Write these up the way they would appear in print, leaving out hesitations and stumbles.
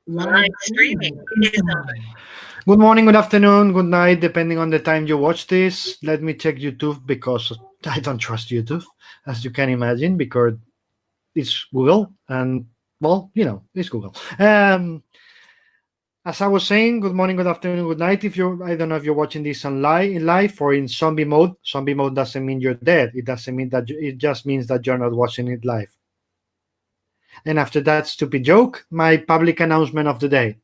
Live streaming is on. Good morning, good afternoon, good night, depending on the time you watch this. Let me check YouTube because I don't trust YouTube, as you can imagine, because it's Google and, well, it's Google. As I was saying, good morning, good afternoon, good night. I don't know if you're watching this in live or in zombie mode. Zombie mode doesn't mean you're dead. It doesn't mean that it just means that you're not watching it live. And after that stupid joke, my public announcement of the day: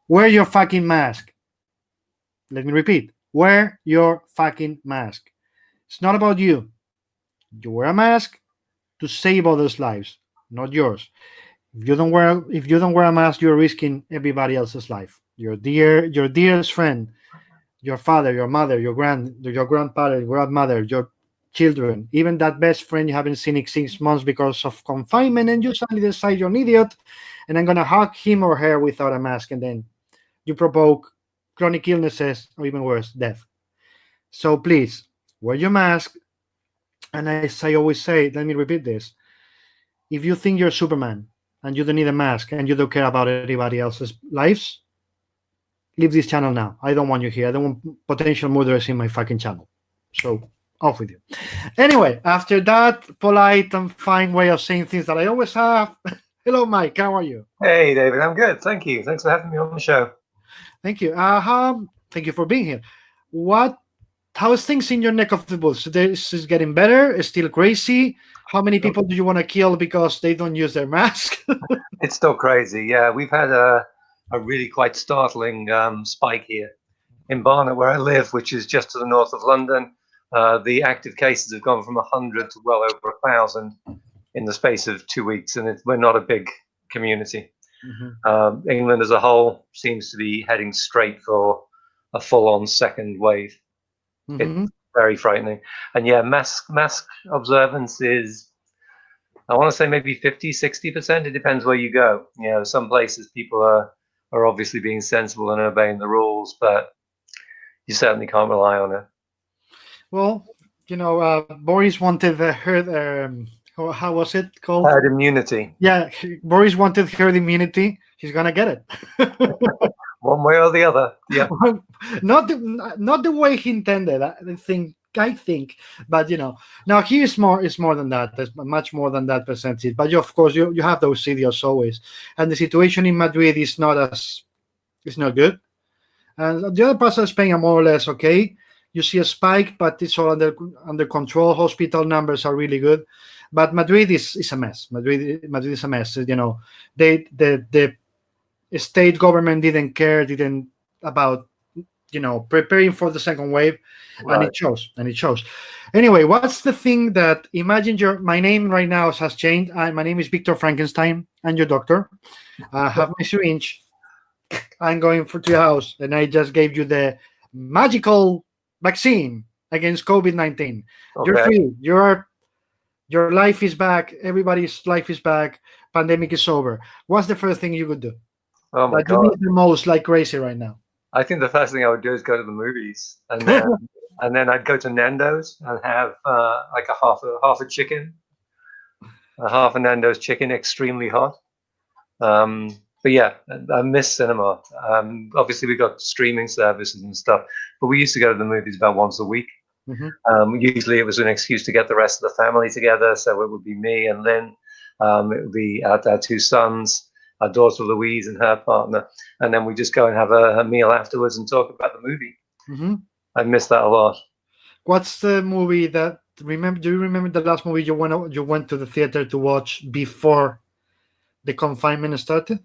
wear your fucking mask. Let me repeat: wear your fucking mask. It's not about you. You wear a mask to save others' lives, not yours. If you don't wear a mask, you're risking everybody else's life. Your dearest friend, your father, your mother, your grandfather, grandmother, your children, even that best friend you haven't seen in 6 months because of confinement, and you suddenly decide you're an idiot, and I'm gonna hug him or her without a mask, and then you provoke chronic illnesses or even worse, death. So please wear your mask. And as I always say, let me repeat this: if you think you're Superman and you don't need a mask and you don't care about anybody else's lives, leave this channel now. I don't want you here. I don't want potential murderers in my fucking channel. So off with you. Anyway, after that polite and fine way of saying things that I always have. Hello, Mike. How are you? Hey, David. I'm good. Thank you. Thanks for having me on the show. Thank you. Thank you for being here. How's things in your neck of the woods? This is getting better. It's still crazy. How many people do you want to kill because they don't use their mask? It's still crazy. Yeah, we've had a really quite startling spike here in Barnet, where I live, which is just to the north of London. The active cases have gone from 100 to well over 1,000 in the space of 2 weeks, and we're not a big community. Mm-hmm. England as a whole seems to be heading straight for a full-on second wave. Mm-hmm. It's very frightening. And yeah, mask observance is, I want to say maybe 50-60%. It depends where you go. Some places people are obviously being sensible and obeying the rules, but you certainly can't rely on it. Well, Boris wanted herd. How was it called? Herd immunity. Yeah, Boris wanted herd immunity. He's gonna get it. One way or the other. Yeah. not the way he intended. I think, but now he is more. It's more than that. There's much more than that percentage. But of course, you have those ideas always. And the situation in Madrid is not good. And the other parts of Spain are more or less okay. You see a spike, but it's all under control. Hospital numbers are really good. But Madrid is a mess. Madrid is a mess. The state government didn't care about preparing for the second wave, right. and it shows. Anyway, what's the thing that, imagine my name right now has changed. My name is Victor Frankenstein. I'm your doctor. I have my syringe. I'm going to your house, and I just gave you the magical vaccine against COVID-19. Okay. You're free. Your life is back. Everybody's life is back. Pandemic is over. What's the first thing you would do? Oh my God. You need the most like crazy right now. I think the first thing I would do is go to the movies, and then I'd go to Nando's and have like a half a chicken, half a Nando's chicken, extremely hot. But yeah, I miss cinema. Obviously, we got streaming services and stuff, but we used to go to the movies about once a week. Mm-hmm. Usually, it was an excuse to get the rest of the family together. So it would be me and Lynn. It would be our two sons, our daughter Louise and her partner, and then we just go and have a meal afterwards and talk about the movie. Mm-hmm. I miss that a lot. What's the movie that do you remember the last movie you went to the theater to watch before the confinement started?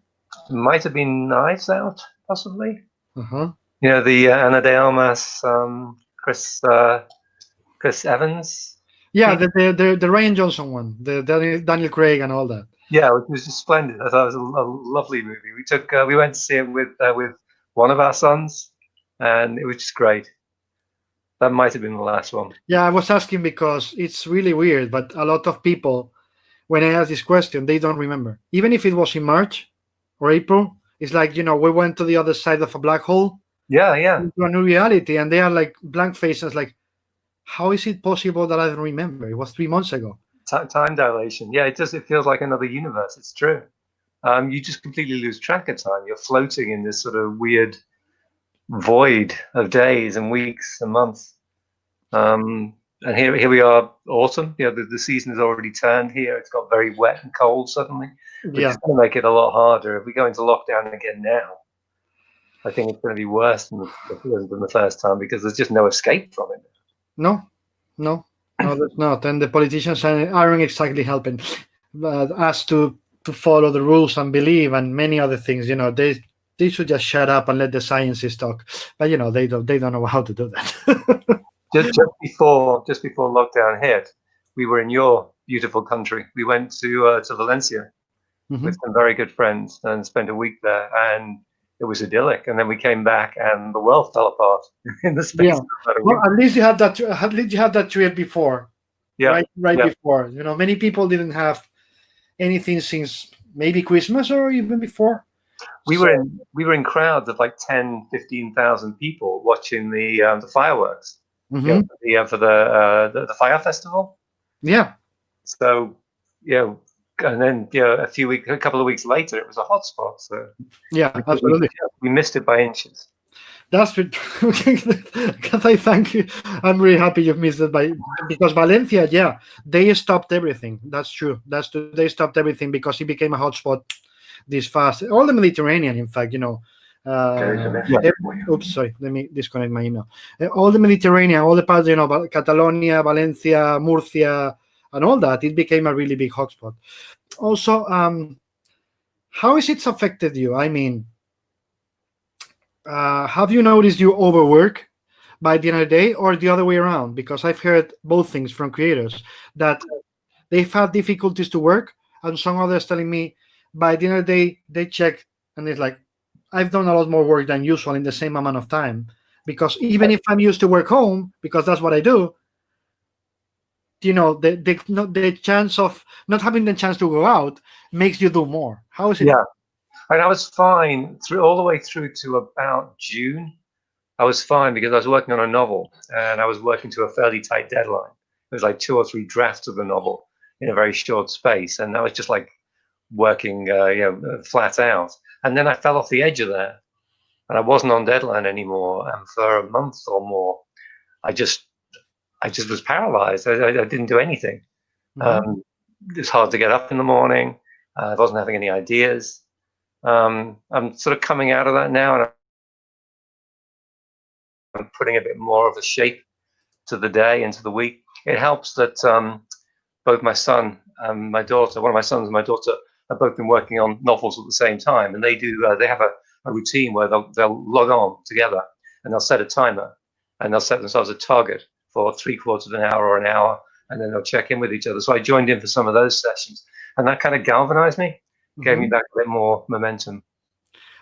It might have been Knives Out, possibly. Uh-huh. The Ana de Armas, Chris Evans. Yeah, the Ryan Johnson one, the Daniel Craig and all that. Yeah, it was just splendid. I thought it was a lovely movie. We went to see it with one of our sons, and it was just great. That might have been the last one. Yeah, I was asking because it's really weird, but a lot of people, when I ask this question, they don't remember. Even if it was in March or April, it's like, we went to the other side of a black hole. Yeah. Into a new reality, and they are like blank faces, like, how is it possible that I don't remember? It was 3 months ago. Time dilation. Yeah, it feels like another universe. It's true. you just completely lose track of time. You're floating in this sort of weird void of days and weeks and months. And here we are, autumn. The season has already turned here. It's got very wet and cold suddenly, which is going to make it a lot harder. If we go into lockdown again now, I think it's going to be worse than the first time, because there's just no escape from it. No, there's not. And the politicians aren't exactly helping us to follow the rules and believe, and many other things. They should just shut up and let the scientists talk. But they don't know how to do that. just before lockdown hit, we were in your beautiful country. We went to Valencia with some very good friends and spent a week there, and it was idyllic. And then we came back, and the world fell apart in the space of about a week. Well, at least you had that. At least you had that trip before. Yeah, right before. Many people didn't have anything since maybe Christmas or even before. We were in crowds of like 10, 15,000 people watching the fireworks for the fire festival. Yeah. So and then a couple of weeks later, it was a hotspot. So yeah, absolutely, we missed it by inches. That's it. Can I thank you? I'm really happy you've missed it because Valencia, they stopped everything. That's true. They stopped everything because it became a hotspot this fast. All the Mediterranean, in fact, oops, sorry. Let me disconnect my email. All the Mediterranean, all the parts, Catalonia, Valencia, Murcia, and all that, it became a really big hotspot. Also, how has it affected you? I mean, have you noticed you overwork by the end of the day, or the other way around? Because I've heard both things from creators, that they've had difficulties to work, and some others telling me by the end of the day they check and it's like, I've done a lot more work than usual in the same amount of time, because even if I'm used to work home, because that's what I do, the chance of not having the chance to go out makes you do more. How is it? Yeah, and I was fine all the way through to about June. I was fine because I was working on a novel, and I was working to a fairly tight deadline. It was like 2 or 3 drafts of the novel in a very short space, and I was just like working flat out. And then I fell off the edge of that, and I wasn't on deadline anymore. And for a month or more, I just was paralyzed. I didn't do anything. It's hard to get up in the morning. I wasn't having any ideas. I'm sort of coming out of that now, and I'm putting a bit more of a shape to the day and to the week. It helps that both my son and my daughter, one of my sons and my daughter, have both been working on novels at the same time, and they have a routine where they'll log on together, and they'll set a timer, and they'll set themselves a target for 3/4 of an hour or an hour, and then they'll check in with each other. So I joined in for some of those sessions, and that kind of galvanized me, gave me back a bit more momentum.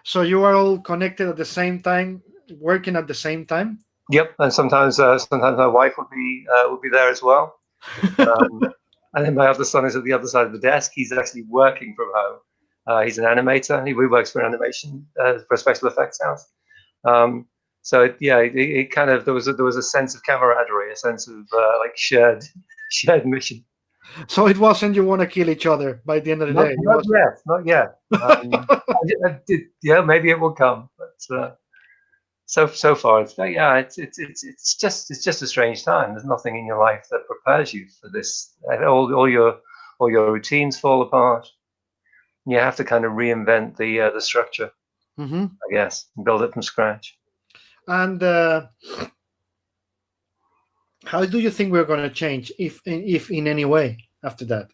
So you are all connected at the same time, working at the same time? Yep, and sometimes my wife would be there as well. And then my other son is at the other side of the desk. He's actually working from home. He's an animator. He works for an animation for a special effects house. So it kind of there was a sense of camaraderie, a sense of like shared mission. So it wasn't you want to kill each other by the end of the day. Not yet. Maybe it will come, but so far it's just a strange time. There's nothing in your life that prepares you for this. All your routines fall apart. You have to kind of reinvent the structure, I guess, and build it from scratch. And how do you think we're going to change, if in any way, after that?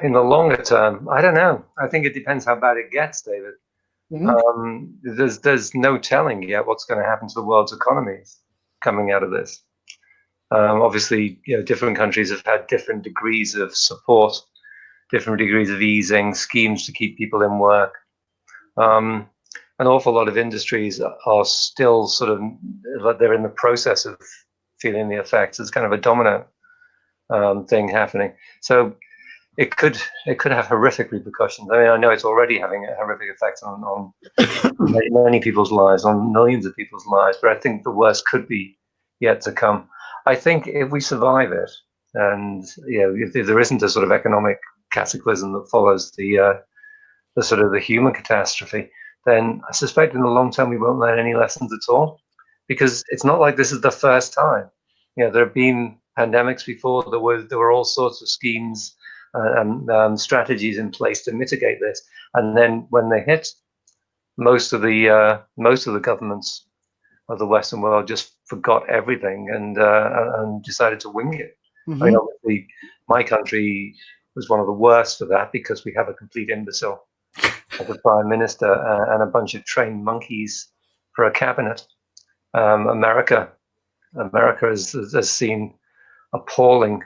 In the longer term, I don't know. I think it depends how bad it gets, David. There's no telling yet what's going to happen to the world's economies coming out of this. Obviously, different countries have had different degrees of support, different degrees of easing, schemes to keep people in work. An awful lot of industries are still sort of, they're in the process of feeling the effects. It's kind of a domino thing happening. So it could have horrific repercussions. I mean, I know it's already having a horrific effect on many people's lives, on millions of people's lives, but I think the worst could be yet to come. I think if we survive it, and if there isn't a sort of economic cataclysm that follows the sort of the human catastrophe, then I suspect in the long term we won't learn any lessons at all, because it's not like this is the first time. You know, there have been pandemics before. There were all sorts of schemes and strategies in place to mitigate this, and then when they hit, most of the governments of the Western world just forgot everything and decided to wing it. Mm-hmm. I mean, obviously, my country was one of the worst for that because we have a complete imbecile as a prime minister and a bunch of trained monkeys for a cabinet. America has seen appalling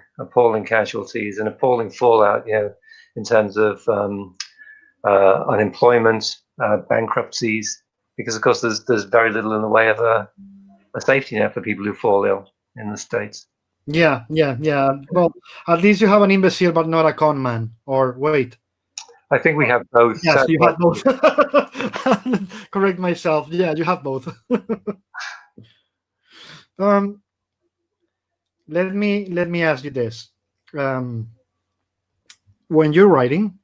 casualties and appalling fallout, you know, in terms of unemployment, bankruptcies, because of course there's very little in the way of a safety net for people who fall ill in the States. Yeah. Well, at least you have an imbecile, but not a con man. Or wait. I think we have both. Yes, you have both. Correct myself. Yeah, you have both. Let me ask you this: when you're writing,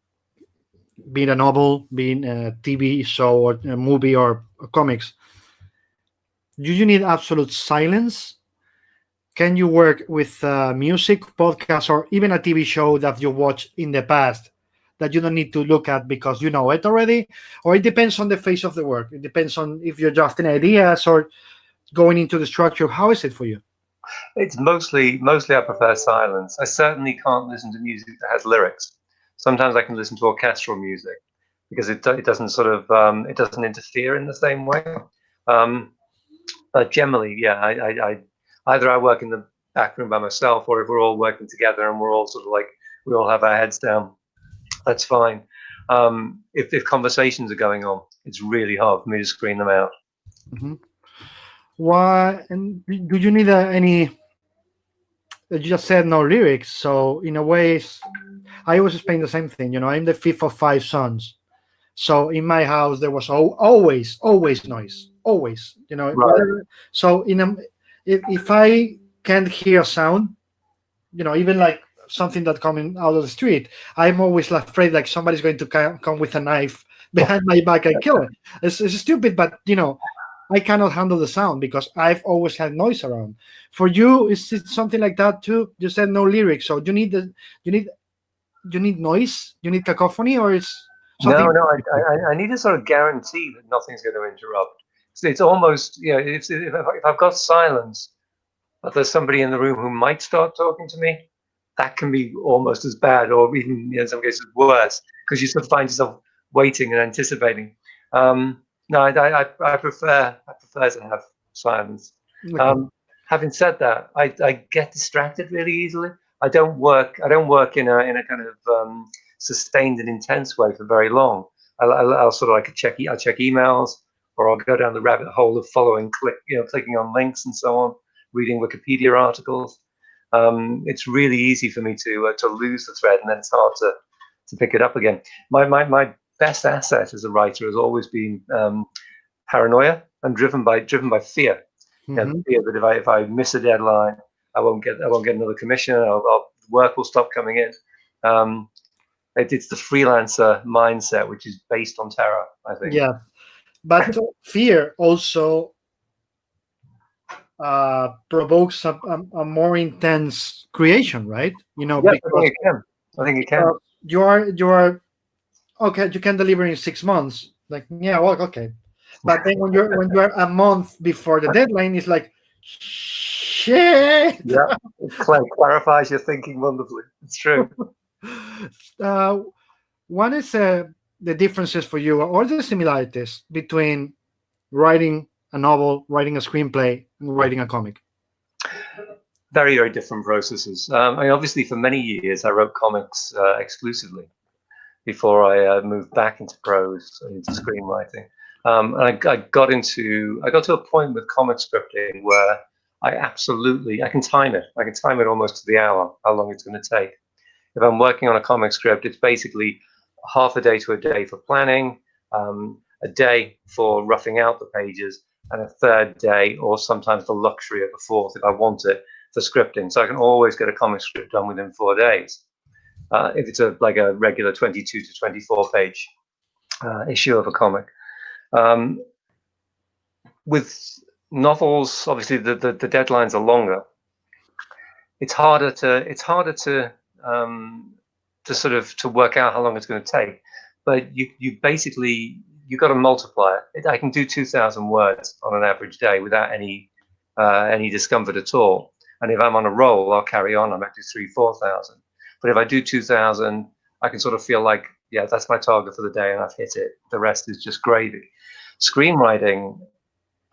being a novel, being a TV show or a movie or comics, do you need absolute silence? Can you work with music, podcasts, or even a TV show that you watched in the past that you don't need to look at because you know it already? Or it depends on the phase of the work. It depends on if you're drafting ideas or going into the structure. How is it for you? It's mostly I prefer silence. I certainly can't listen to music that has lyrics. Sometimes I can listen to orchestral music because it doesn't sort of it doesn't interfere in the same way. But generally, yeah, I either I work in the back room by myself, or if we're all working together and we're all sort of like we all have our heads down, that's fine. If conversations are going on, it's really hard for me to screen them out. Mm-hmm. Why? And do you need any? You just said no lyrics, so in a way, I always explain the same thing. You know, I'm the fifth of 5 sons, so in my house there was always noise, always. You know, right. So if I can't hear sound, you know, even like something that coming out of the street, I'm always afraid like somebody's going to come with a knife behind my back and kill it. It's stupid, but you know, I cannot handle the sound because I've always had noise around. For you, is it something like that too? You said no lyrics, so you need noise, you need cacophony, or is something? No. I need a sort of guarantee that nothing's going to interrupt. So it's almost, you know, if I've got silence, but there's somebody in the room who might start talking to me, that can be almost as bad, or even in some cases worse, because you sort of find yourself waiting and anticipating. No, I prefer to have silence. Okay. Having said that, I get distracted really easily. I don't work in a kind of sustained and intense way for very long. I'll sort of like I'll check emails, or I'll go down the rabbit hole of clicking on links and so on, reading Wikipedia articles. It's really easy for me to lose the thread, and then it's hard to pick it up again. My best asset as a writer has always been paranoia and driven by fear. Mm-hmm. You know, fear that if I miss a deadline, I won't get another commission. Work will stop coming in. It's the freelancer mindset, which is based on terror, I think. Yeah, but fear also provokes a more intense creation, right? You know, yeah, because I think it can. You are okay. You can deliver in 6 months. Like, yeah, well, okay. But then when you're a month before the deadline, it's like, shit. Yeah, it clarifies your thinking wonderfully. It's true. What is the differences for you, or the similarities between writing a novel, writing a screenplay, and writing a comic? Very, very different processes. I mean, obviously, for many years, I wrote comics exclusively before I moved back into prose and into screenwriting. And I got to a point with comic scripting where I can time it. I can time it almost to the hour, how long it's going to take. If I'm working on a comic script, it's basically half a day to a day for planning, a day for roughing out the pages, and a third day, or sometimes the luxury of a fourth if I want it, for scripting. So I can always get a comic script done within 4 days. if it's like a regular 22 to 24 page issue of a comic. With novels, obviously the deadlines are longer. It's harder to sort of to work out how long it's going to take. But you basically, you've got to multiply it. I can do 2,000 words on an average day without any discomfort at all. And if I'm on a roll, I'll carry on. I might do 3,000-4,000. But if I do 2,000, I can sort of feel like, yeah, that's my target for the day, and I've hit it. The rest is just gravy. Screenwriting,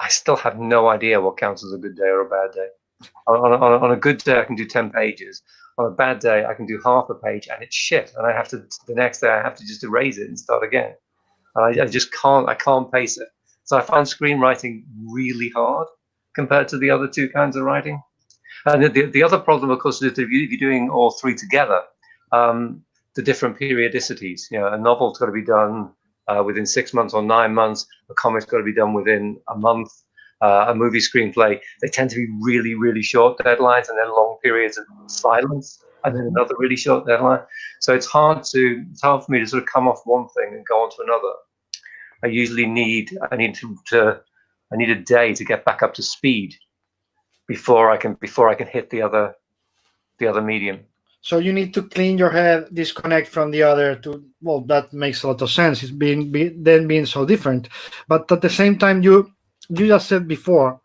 I still have no idea what counts as a good day or a bad day. On a good day, I can do 10 pages. On a bad day, I can do half a page, and it's shit. And I have to, the next day, I have to just erase it and start again. And I just can't, I can't pace it. So I found screenwriting really hard compared to the other two kinds of writing. And the other problem, of course, is if you're doing all three together, the different periodicities. You know, a novel's got to be done within 6 months or 9 months. A comic's got to be done within a month. A movie screenplay, they tend to be really, really short deadlines, and then long periods of silence, and then another really short deadline. So it's hard for me to sort of come off one thing and go on to another. I usually need a day to get back up to speed before I can hit the other medium. So you need to clean your head, disconnect from the other. Well, that makes a lot of sense. It's being so different, but at the same time, you just said before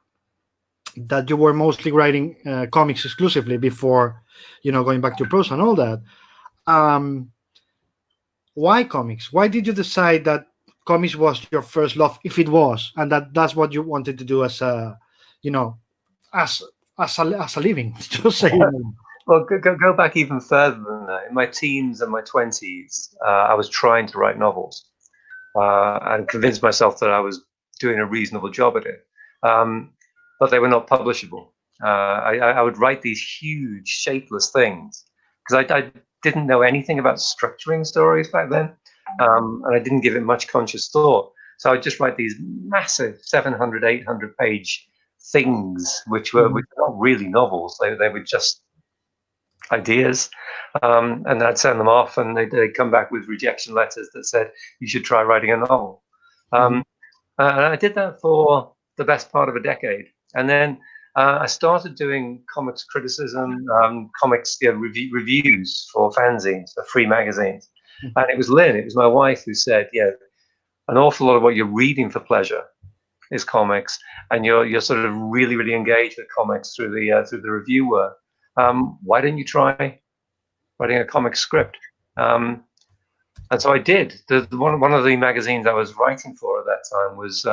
that you were mostly writing comics exclusively before, going back to prose and all that. Why comics? Why did you decide that comics was your first love, if it was, and that's what you wanted to do as a, as a living? Just say. Well, go back even further than that. In my teens and my 20s, I was trying to write novels and convinced myself that I was doing a reasonable job at it, but they were not publishable. I would write these huge, shapeless things because I didn't know anything about structuring stories back then, and I didn't give it much conscious thought. So I would just write these massive 700, 800 page things, which were not really novels. They were just ideas, and I'd send them off, and they'd come back with rejection letters that said you should try writing a novel. And I did that for the best part of a decade, and then I started doing comics criticism, comics reviews for fanzines, for free magazines. And it was Lynn, it was my wife, who said, "Yeah, an awful lot of what you're reading for pleasure is comics, and you're sort of really, really engaged with comics through the review work. Why don't you try writing a comic script?" And so I did. One of the magazines I was writing for at that time was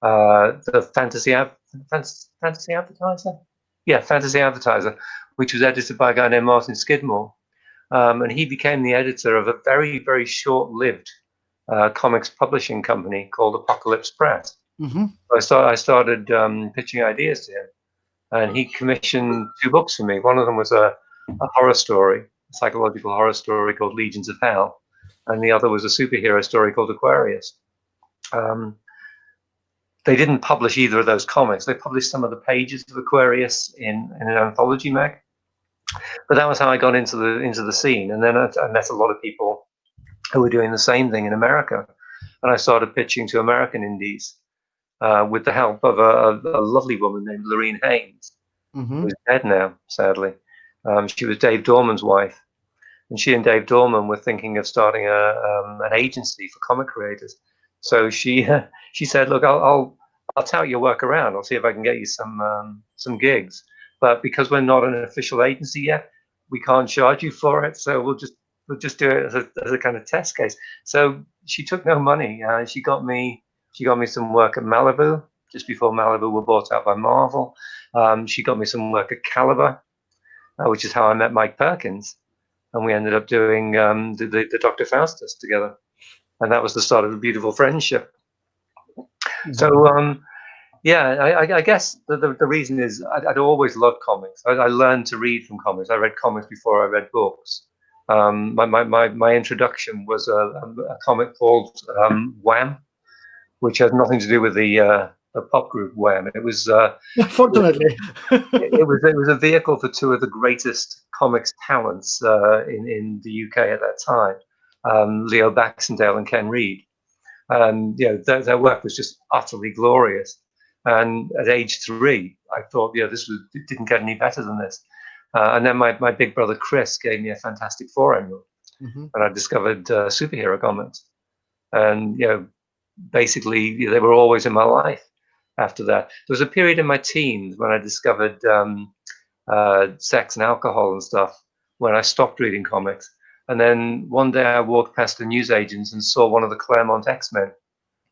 the Fantasy Advertiser. Yeah, Fantasy Advertiser, which was edited by a guy named Martin Skidmore, and he became the editor of a very, very short-lived comics publishing company called Apocalypse Press. So I started pitching ideas to him, and he commissioned 2 books for me. One of them was a horror story, a psychological horror story called Legions of Hell, and the other was a superhero story called Aquarius. They didn't publish either of those comics. They published some of the pages of Aquarius in an anthology mag. But that was how I got into the scene. And then I met a lot of people who were doing the same thing in America. And I started pitching to American indies with the help of a lovely woman named Lorene Haynes, who's dead now, sadly. She was Dave Dorman's wife. And she and Dave Dorman were thinking of starting an agency for comic creators. So she said, "Look, I'll tout your work around. I'll see if I can get you some gigs. But because we're not an official agency yet, we can't charge you for it. So we'll just do it as a kind of test case." So she took no money. She got me some work at Malibu just before Malibu were bought out by Marvel. She got me some work at Caliber, which is how I met Mike Perkins. And we ended up doing the Dr. Faustus together. And that was the start of a beautiful friendship. So, I guess the reason is I'd always loved comics. I learned to read from comics. I read comics before I read books. My introduction was a comic called Wham, which has nothing to do with the the pop group Wham. It was Fortunately. it was a vehicle for two of the greatest comics talents in the UK at that time, Leo Baxendale and Ken Reed. And their work was just utterly glorious. And at age 3, I thought, it didn't get any better than this. And then my big brother Chris gave me a Fantastic Four annual, and I discovered superhero comics. And basically they were always in my life after that. There was a period in my teens when I discovered sex and alcohol and stuff, when I stopped reading comics. And then one day I walked past the newsagents and saw one of the Claremont X-Men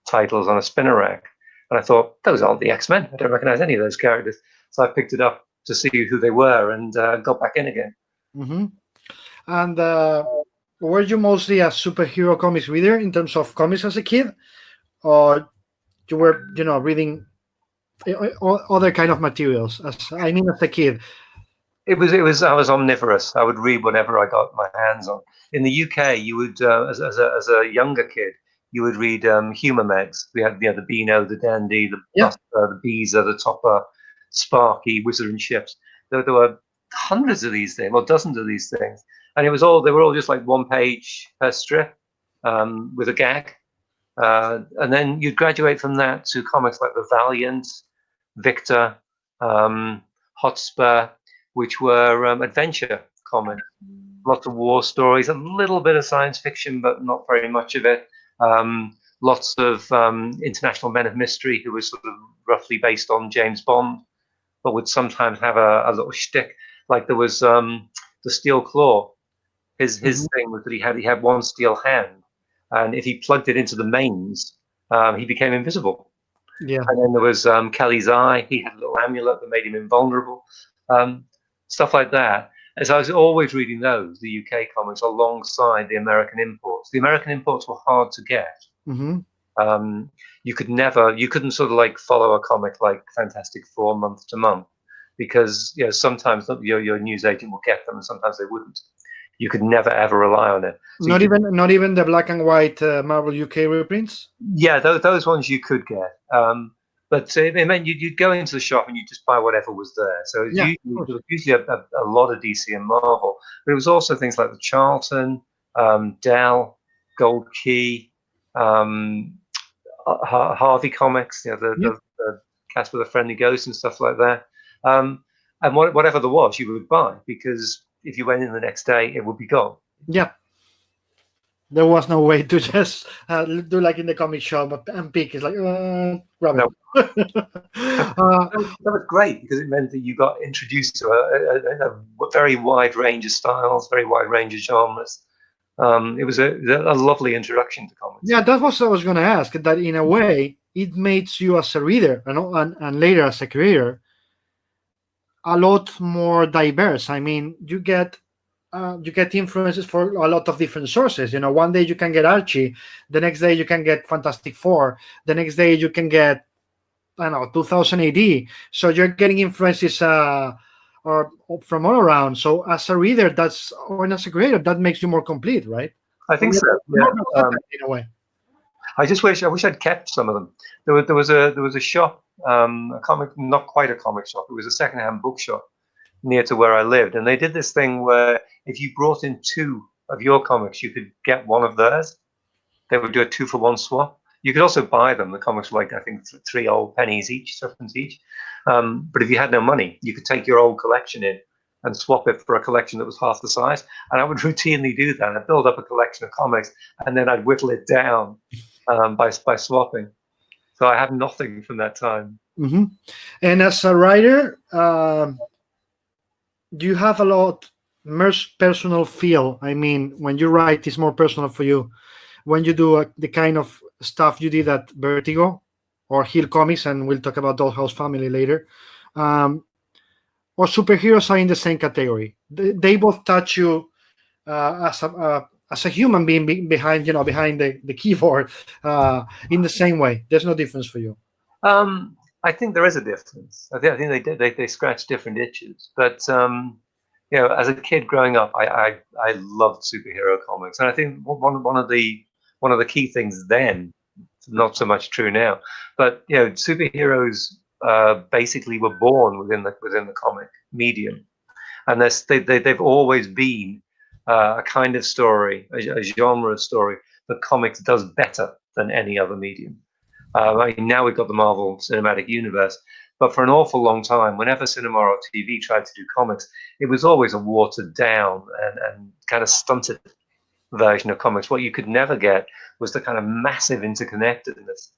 titles on a spinner rack. And I thought, those aren't the X-Men. I don't recognize any of those characters. So I picked it up to see who they were and got back in again. And were you mostly a superhero comics reader in terms of comics as a kid? Or you were, reading other kind of materials? As a kid. I was omnivorous. I would read whatever I got my hands on. In the UK, you would, as a younger kid, you would read humor mags. We had the Beano, the Dandy, the Buster, the Beezer, the Topper, Sparky, Wizard and Ships. There were hundreds of these things, or dozens of these things, and they were all just like one page per strip with a gag. And then you'd graduate from that to comics like The Valiant, Victor, Hotspur, which were adventure comics. Lots of war stories, a little bit of science fiction, but not very much of it. Lots of international men of mystery who were sort of roughly based on James Bond, but would sometimes have a little shtick. Like there was the Steel Claw. His thing was that he had one steel hand, and if he plugged it into the mains, he became invisible. Yeah. And then there was Kelly's Eye. He had a little amulet that made him invulnerable. Stuff like that. As I was always reading those, the UK comics, alongside the American imports. The American imports were hard to get. You couldn't sort of like follow a comic like Fantastic Four month to month, because sometimes your news agent will get them and sometimes they wouldn't. You could never ever rely on it. So not even the black and white Marvel UK reprints. Yeah, those ones you could get. But it meant you'd go into the shop and you'd just buy whatever was there. So it was usually a lot of DC and Marvel. But it was also things like the Charlton, Dell, Gold Key, Harvey Comics, the Casper the Friendly Ghost and stuff like that. And whatever there was, you would buy, because if you went in the next day, it would be gone. Yeah. There was no way to just do like in the comic shop and pick. It's like, grab it. That was great, because it meant that you got introduced to a very wide range of styles, very wide range of genres. It was a lovely introduction to comics. Yeah, that was what I was going to ask. That in a way, it makes you as a reader and later as a creator a lot more diverse. I mean, you get influences for a lot of different sources. One day you can get Archie, the next day you can get Fantastic Four, the next day you can get 2000 AD. So you're getting influences or from all around. So as a reader, and as a creator, that makes you more complete, right? I think so. Yeah. In a way. I wish I'd kept some of them. There was a shop, a comic, not quite a comic shop. It was a secondhand bookshop near to where I lived, and they did this thing where if you brought in 2 of your comics, you could get one of theirs. They would do a 2-for-1 swap. You could also buy them. The comics were like, I think, 3 old pennies each, tuppence each. But if you had no money, you could take your old collection in and swap it for a collection that was half the size. And I would routinely do that. I'd build up a collection of comics, and then I'd whittle it down by swapping. So I have nothing from that time. And as a writer, do you have a lot personal feel? I mean, when you write, it's more personal for you. When you do the kind of stuff you did at Vertigo or Hill Comics, and we'll talk about Dollhouse Family later, or superheroes are in the same category. They both touch you as a human being behind the keyboard in the same way. There's no difference for you. I think there is a difference. I think they scratch different itches. But as a kid growing up, I loved superhero comics, and I think one of the key things then not so much true now. But superheroes basically were born within the comic medium, and they've always been a kind of story, a genre of story that comics does better than any other medium. Now we've got the Marvel Cinematic Universe, but for an awful long time, whenever cinema or TV tried to do comics, it was always a watered down and kind of stunted version of comics. What you could never get was the kind of massive interconnectedness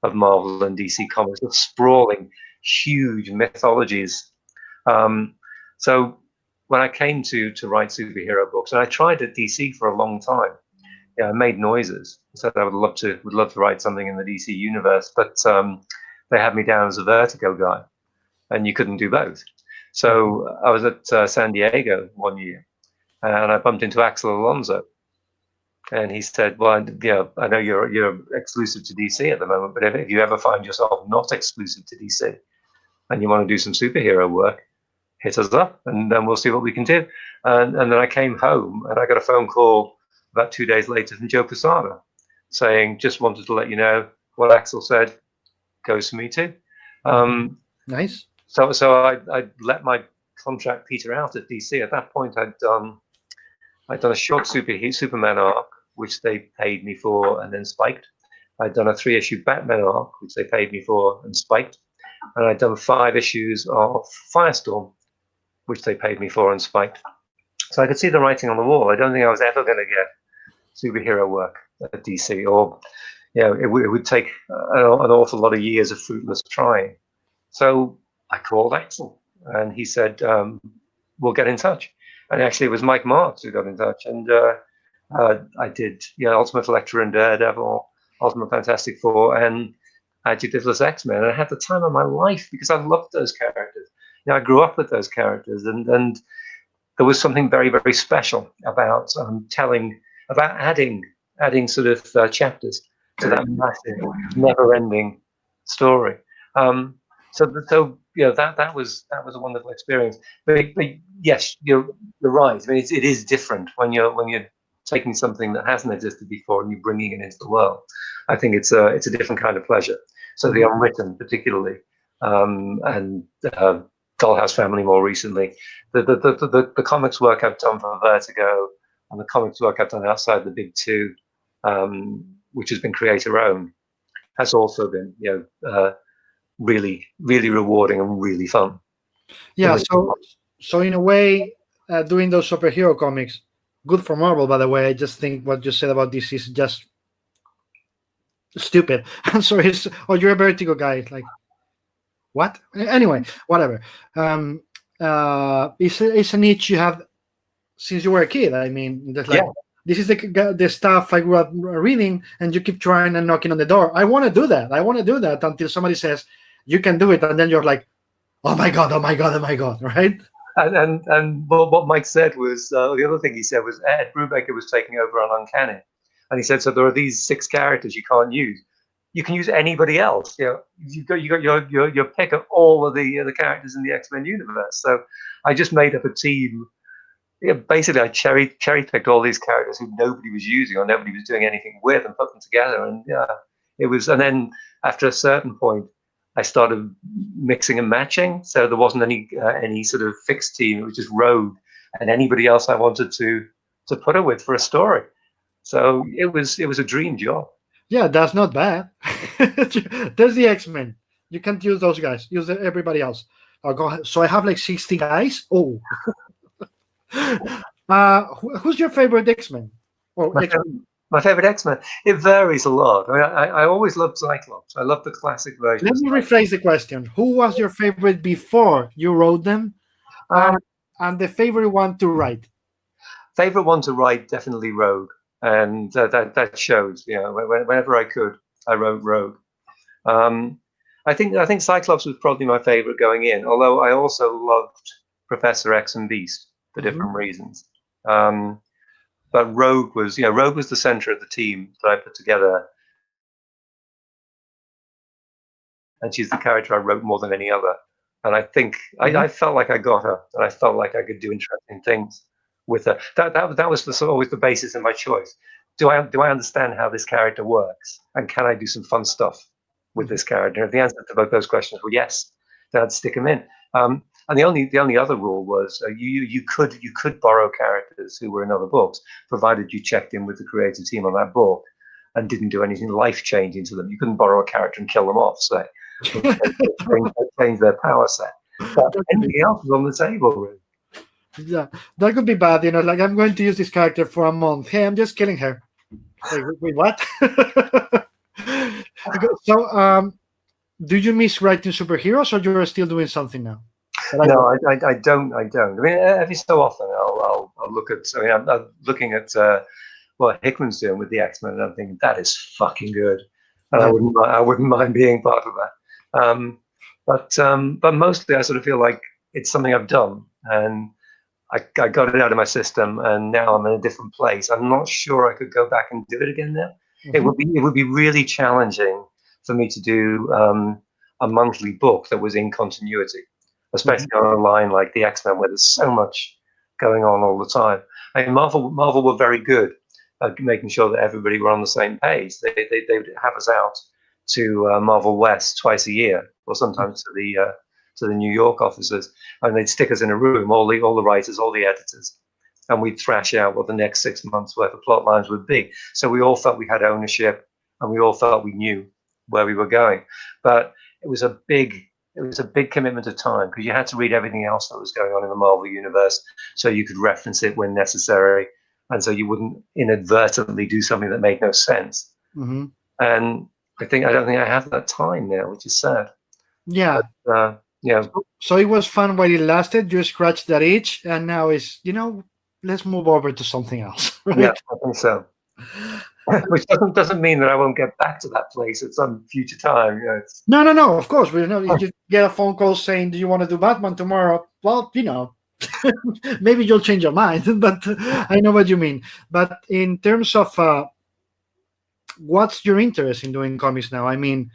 of Marvel and DC comics, the sprawling, huge mythologies. So when I came to write superhero books, and I tried at DC for a long time, I made noises. I said I would love to write something in the DC universe, but they had me down as a Vertigo guy, and you couldn't do both. So I was at San Diego one year, and I bumped into Axel Alonso, and he said, "Well, I know you're exclusive to DC at the moment, but if you ever find yourself not exclusive to DC, and you want to do some superhero work, hit us up, and then we'll see what we can do." And then I came home, and I got a phone call about 2 days later from Joe Posada saying, "Just wanted to let you know what Axel said goes for me too." Nice. So I let my contract peter out at DC. At that point, I'd done a short Superman arc, which they paid me for and then spiked. I'd done a 3-issue Batman arc, which they paid me for and spiked. And I'd done 5 issues of Firestorm, which they paid me for and spiked. So I could see the writing on the wall. I don't think I was ever going to get superhero work at DC, or it would take an awful lot of years of fruitless trying. So I called Axel, and he said, "We'll get in touch." And actually, it was Mike Marks who got in touch, and I did Ultimate Electra and Daredevil, Ultimate Fantastic Four, and Adjectiveless X-Men. And I had the time of my life because I loved those characters. I grew up with those characters, and there was something very, very special about adding sort of chapters to that massive, never-ending story. So that was a wonderful experience. But yes, you're right. I mean, it is different when you're taking something that hasn't existed before and you're bringing it into the world. I think it's a different kind of pleasure. So the unwritten, particularly, and Dollhouse Family more recently, the comics work I've done for Vertigo and the comics work I've done outside the big two, which has been creator owned, has also been really, really rewarding and really fun. Yeah. So in a way, doing those superhero comics, good for Marvel. By the way, I just think what you said about this is just stupid. I'm sorry. You're a Vertigo guy. Like, what? Anyway, whatever. It's a niche you have since you were a kid. I mean, that's like, this is the stuff I grew up reading, and you keep trying and knocking on the door. I want to do that. I want to do that until somebody says you can do it, and then you're like, oh my god, right? And what Mike said was the other thing he said was Ed Brubaker was taking over on Uncanny, and he said, so there are these 6 characters you can't use. You can use anybody else. You got your pick of all of the characters in the X-Men universe. So I just made up a team. Basically, I cherry picked all these characters who nobody was using or nobody was doing anything with, and put them together. And it was. And then after a certain point, I started mixing and matching. So there wasn't any sort of fixed team. It was just Rogue and anybody else I wanted to put her with for a story. So it was a dream job. Yeah, that's not bad. There's the X-Men. You can't use those guys. Use everybody else. I'll go ahead. So I have like 60 guys. Oh. Who's your favorite X-Men? My favorite X-Men. It varies a lot. I mean, I always loved Cyclops. I love the classic version. Let me rephrase the question. Who was your favorite before you wrote them? And the favorite one to write? Favorite one to write, definitely Rogue. And that shows. Whenever I could, I wrote Rogue. I think Cyclops was probably my favorite going in, although I also loved Professor X and Beast for different reasons. But Rogue was the center of the team that I put together, and she's the character I wrote more than any other. And I think I felt like I got her, and I felt like I could do interesting things with her. That was always the basis of my choice. do I understand how this character works, and can I do some fun stuff with this character? If the answer to both those questions were yes, then I'd stick him in. And the only other rule was you could borrow characters who were in other books, provided you checked in with the creative team on that book and didn't do anything life changing to them. You couldn't borrow a character and kill them off, say, change their power set. But anything else was on the table, really. Yeah, that could be bad. Like, I'm going to use this character for a month. Hey, I'm just killing her. Wait, what? So, do you miss writing superheroes, or you're still doing something now? No, I don't. I mean, every so often I'll look at. I mean, I'm looking at what Hickman's doing with the X-Men, and I'm thinking that is fucking good, and I wouldn't mind being part of that. But mostly I sort of feel like it's something I've done, and I got it out of my system, and now I'm in a different place. I'm not sure I could go back and do it again now. It would be really challenging for me to do a monthly book that was in continuity, especially on a line like the X-Men, where there's so much going on all the time. I mean, Marvel were very good at making sure that everybody were on the same page. They would have us out to Marvel West twice a year, or sometimes to the New York offices, and they'd stick us in a room, all the writers, all the editors, and we'd thrash out what the next 6 months worth of plot lines would be. So we all felt we had ownership, and we all felt we knew where we were going. But it was a big commitment of time, because you had to read everything else that was going on in the Marvel universe, so you could reference it when necessary, and so you wouldn't inadvertently do something that made no sense. And I don't think I have that time now, which is sad. Yeah. But, yeah. So it was fun while it lasted. You scratched that itch, and now it's, let's move over to something else. Right? Yeah, I think so. Which doesn't mean that I won't get back to that place at some future time. No. Of course, you just get a phone call saying, "Do you want to do Batman tomorrow?" Well, maybe you'll change your mind, but I know what you mean. But in terms of what's your interest in doing comics now? I mean,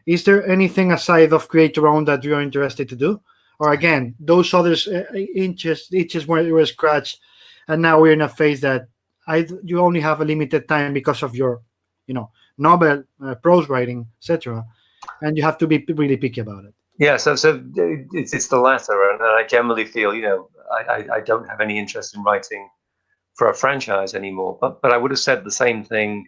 is there anything aside of create your own that you're interested to do? Or again, those others itches were scratched, and now we're in a phase that you only have a limited time because of your, novel, prose writing, etc., and you have to be really picky about it. Yeah, so it's the latter, and I generally feel, I don't have any interest in writing for a franchise anymore. But I would have said the same thing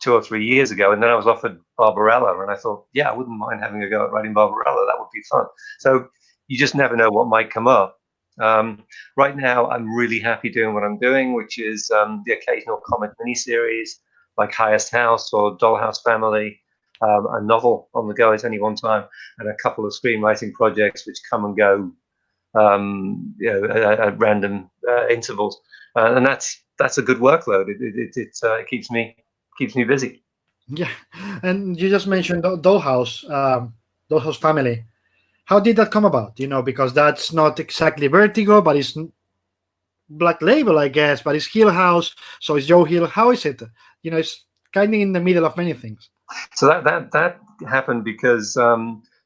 2 or 3 years ago, and then I was offered Barbarella, and I thought, yeah, I wouldn't mind having a go at writing Barbarella. That would be fun. So you just never know what might come up. Right now, I'm really happy doing what I'm doing, which is the occasional comic miniseries like Highest House or Dollhouse Family, a novel on the go at any one time, and a couple of screenwriting projects which come and go at random intervals. And that's a good workload. It keeps me busy. Yeah, and you just mentioned Dollhouse Family. How did that come about? Because that's not exactly Vertigo, but it's Black Label, I guess, but it's Hill House, so it's Joe Hill. How is it? It's kind of in the middle of many things. So that happened because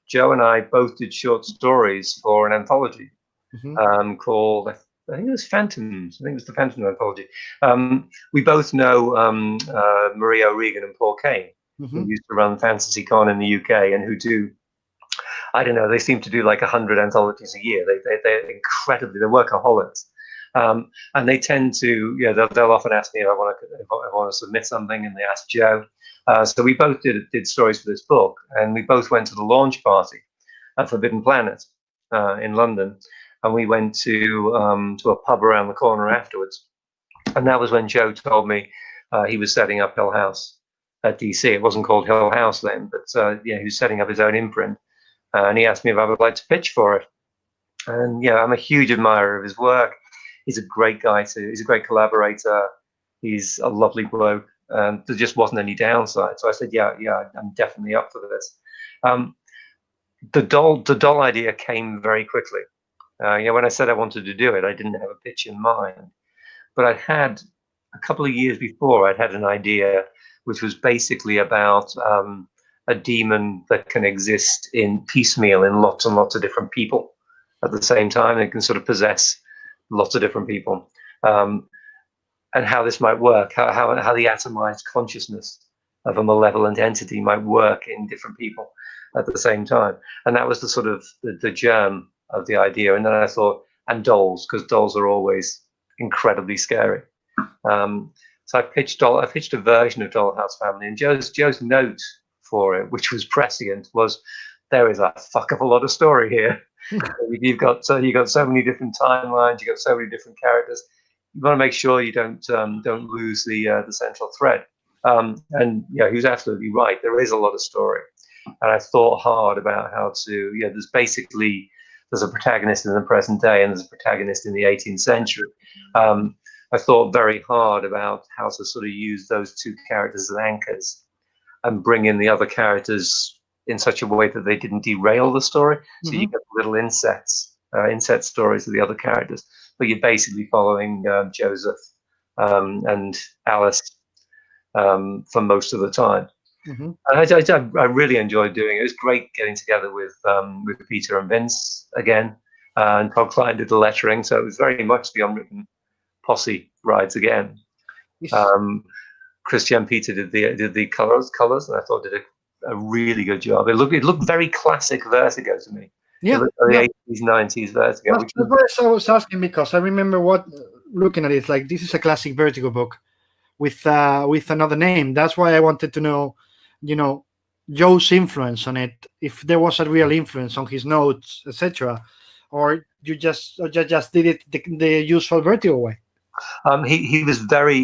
Joe and I both did short stories for an anthology called, I think it was Phantoms. I think it was the Phantom anthology. We both know Maria O'Regan and Paul Kane, who used to run Fantasy Con in the UK, and who do, I don't know, they seem to do like 100 anthologies a year. They're they're workaholics. And they tend to, they'll often ask me if I want to submit something, and they ask Joe. So we both did stories for this book, and we both went to the launch party at Forbidden Planet in London, and we went to a pub around the corner afterwards. And that was when Joe told me he was setting up Hill House at DC. It wasn't called Hill House then, but he was setting up his own imprint. And he asked me if I would like to pitch for it. And I'm a huge admirer of his work. He's a great guy too. He's a great collaborator. He's a lovely bloke. There just wasn't any downside. So I said, yeah, I'm definitely up for this. The doll idea came very quickly. When I said I wanted to do it, I didn't have a pitch in mind. But I'd had, a couple of years before, I'd had an idea which was basically about a demon that can exist in piecemeal in lots and lots of different people at the same time. It can sort of possess lots of different people. how this might work, how the atomized consciousness of a malevolent entity might work in different people at the same time. And that was the sort of the germ of the idea. And then I thought, and dolls, because dolls are always incredibly scary. So I pitched a version of Dollhouse Family, and Joe's note for it, which was prescient, was there is a fuck of a lot of story here. You've got so many different timelines, you've got so many different characters. You want to make sure you don't lose the central thread. And yeah, he was absolutely right. There is a lot of story, and I thought hard about how to. Yeah, there's a protagonist in the present day, and there's a protagonist in the 18th century. I thought very hard about how to sort of use those two characters as anchors and bring in the other characters in such a way that they didn't derail the story. So you get little inset stories of the other characters, but you're basically following Joseph and Alice for most of the time. And I really enjoyed doing it. It was great getting together with Peter and Vince again, and Todd Klein did the lettering, so it was very much the unwritten posse rides again. Christian Peter did the colors, and I thought did a really good job. It looked very classic Vertigo to me. Yeah, the 80s, 90s Vertigo. That's what I was asking, because I remember looking at it, like, this is a classic Vertigo book with another name. That's why I wanted to know, Joe's influence on it, if there was a real influence on his notes, etc., or you just did it the usual Vertigo way. He